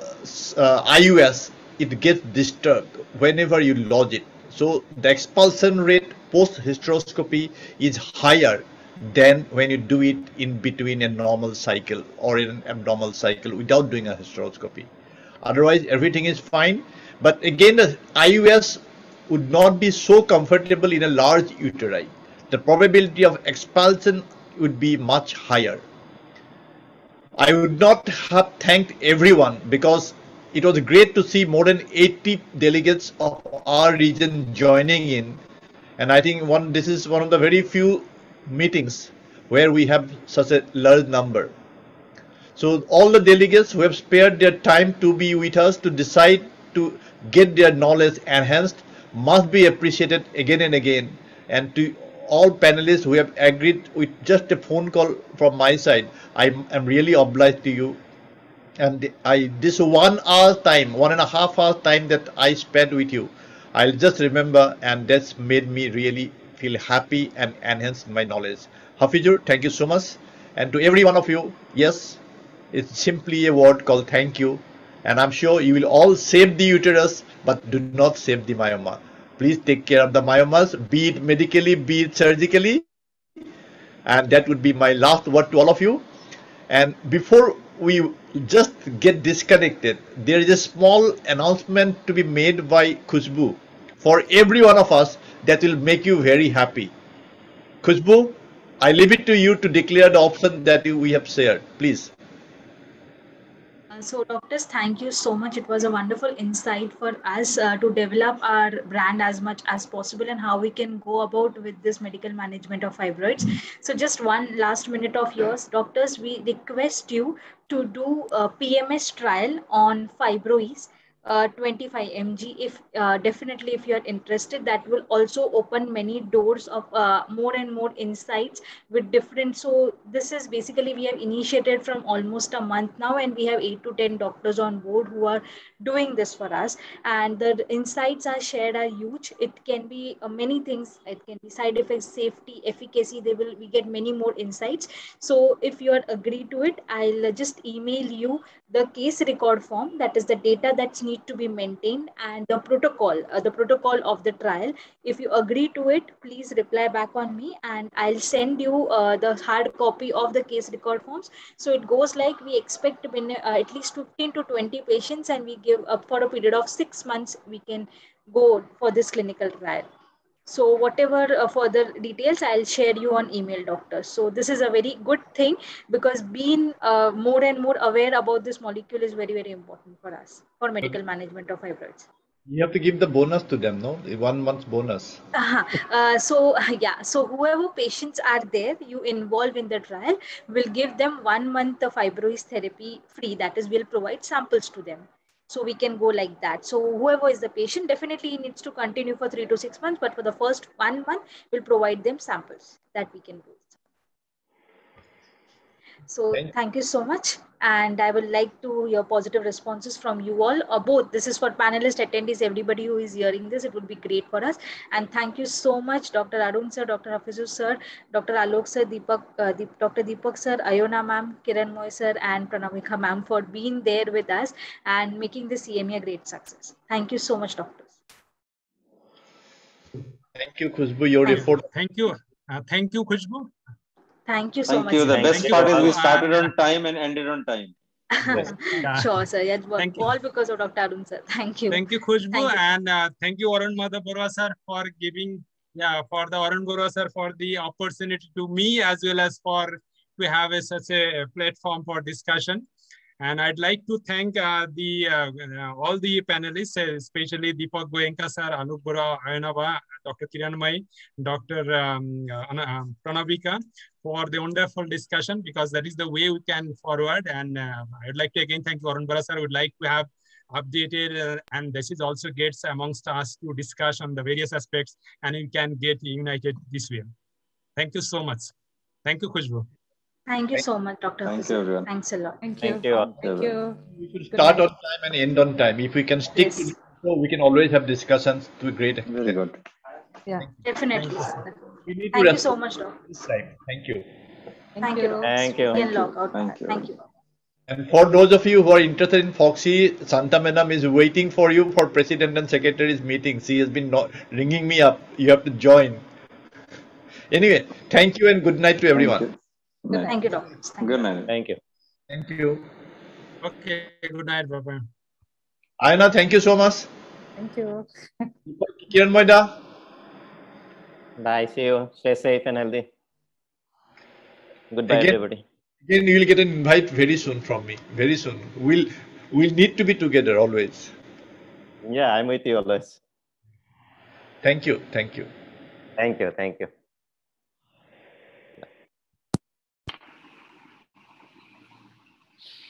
IUS, it gets disturbed whenever you lodge it. So the expulsion rate post-hysteroscopy is higher than when you do it in between a normal cycle or in an abnormal cycle without doing a hysteroscopy. Otherwise, everything is fine. But again, the IUS would not be so comfortable in a large uteri. The probability of expulsion would be much higher. I would not have thanked everyone because it was great to see more than 80 delegates of our region joining in. And I think this is one of the very few meetings where we have such a large number. So all the delegates who have spared their time to be with us to decide to get their knowledge enhanced must be appreciated again and again. And to all panelists who have agreed with just a phone call from my side, I am really obliged to you. And this 1 hour time, 1.5 hours time that I spent with you, I'll just remember, and that's made me really feel happy and enhanced my knowledge. Hafizur, thank you so much. And to every one of you, yes, it's simply a word called thank you. And I'm sure you will all save the uterus, but do not save the myoma. Please take care of the myomas, be it medically, be it surgically. And that would be my last word to all of you. And before we just get disconnected, there is a small announcement to be made by Khushbu for every one of us that will make you very happy. Khushbu, I leave it to you to declare the option that we have shared. Please. So doctors, thank you so much. It was a wonderful insight for us to develop our brand as much as possible and how we can go about with this medical management of fibroids. So just one last minute of yours. Doctors, we request you to do a PMS trial on fibroids. 25 mg if definitely if you are interested. That will also open many doors of more and more insights with different. So this is basically we have initiated from almost a month now, and we have 8 to 10 doctors on board who are doing this for us, and the insights are shared are huge. It can be many things. It can be side effects, safety, efficacy. We get many more insights. So if you are agreed to it, I'll just email you the case record form, that is the data that need to be maintained, and the protocol of the trial. If you agree to it, please reply back on me, and I'll send you the hard copy of the case record forms. So it goes like we expect at least 15 to 20 patients, and we give up for a period of 6 months. We can go for this clinical trial. So whatever further details, I'll share you on email, doctor. So this is a very good thing, because being more and more aware about this molecule is very, very important for us for medical management of fibroids. You have to give the bonus to them, no? 1 month's bonus. So whoever patients are there, you involve in the trial, will give them 1 month of fibroid therapy free. That is, we'll provide samples to them. So we can go like that. So whoever is the patient, definitely needs to continue for 3 to 6 months, but for the first 1 month, we'll provide them samples that we can do. So thank you so much. And I would like to hear positive responses from you all, both. This is for panelists, attendees, everybody who is hearing this. It would be great for us. And thank you so much, Dr. Arun sir, Dr. Hafizur sir, Dr. Alok sir, Dr. Deepak sir, Ayona ma'am, Kiran Moy sir, and Pranamika ma'am for being there with us and making the CME a great success. Thank you so much, doctors. Thank you, Khushbu, your effort. Thank you. Thank you, Khushbu. Thank you so much. The best part is we started on time and ended on time. Sure, sir. Yeah, all because of Dr. Arun sir. Thank you. Thank you, Khushbu, and thank you, Arun Madhav Barua sir, for giving for the Arun Borua sir for the opportunity to me as well as for to have such a platform for discussion. And I'd like to thank all the panelists, especially Deepak Goenka sir, Anup Borua, Ayanaba, Dr. Kiranmai, Dr. Pranavika for the wonderful discussion, because that is the way we can forward. And I'd like to again thank Arun Borua sir. I would like to have updated and this is also gets amongst us to discuss on the various aspects, and we can get united this way. Thank you so much. Thank you, Khushbu. Thank you so much, Dr. Thank you, everyone. Thanks a lot. Thank you. Thank you. Thank you. We should start on time and end on time. If we can stick to Yes. it, so we can always have discussions to a great extent. Very good. Yeah. Definitely. We need to Thank you respect so much, Doctor. this time. Thank you. Thank you, Doctor. Thank you. We can log out. Thank you. Thank you. And for those of you who are interested in Foxy, Santa Madam is waiting for you for President and Secretary's meeting. She has been ringing me up. You have to join. Anyway, thank you and good night to everyone. Thank you. Good night. Thank you, doctors. Thank you. Good night. Thank you. Thank you. Okay, good night, bye-bye. Ayana, thank you so much. Thank you. Kiran Moida. Bye. See you. Stay safe and healthy. Goodbye, Again- everybody. Again, you will get an invite very soon from me. Very soon. We'll need to be together always. Yeah, I'm with you always. Thank you. Thank you. Thank you. Thank you.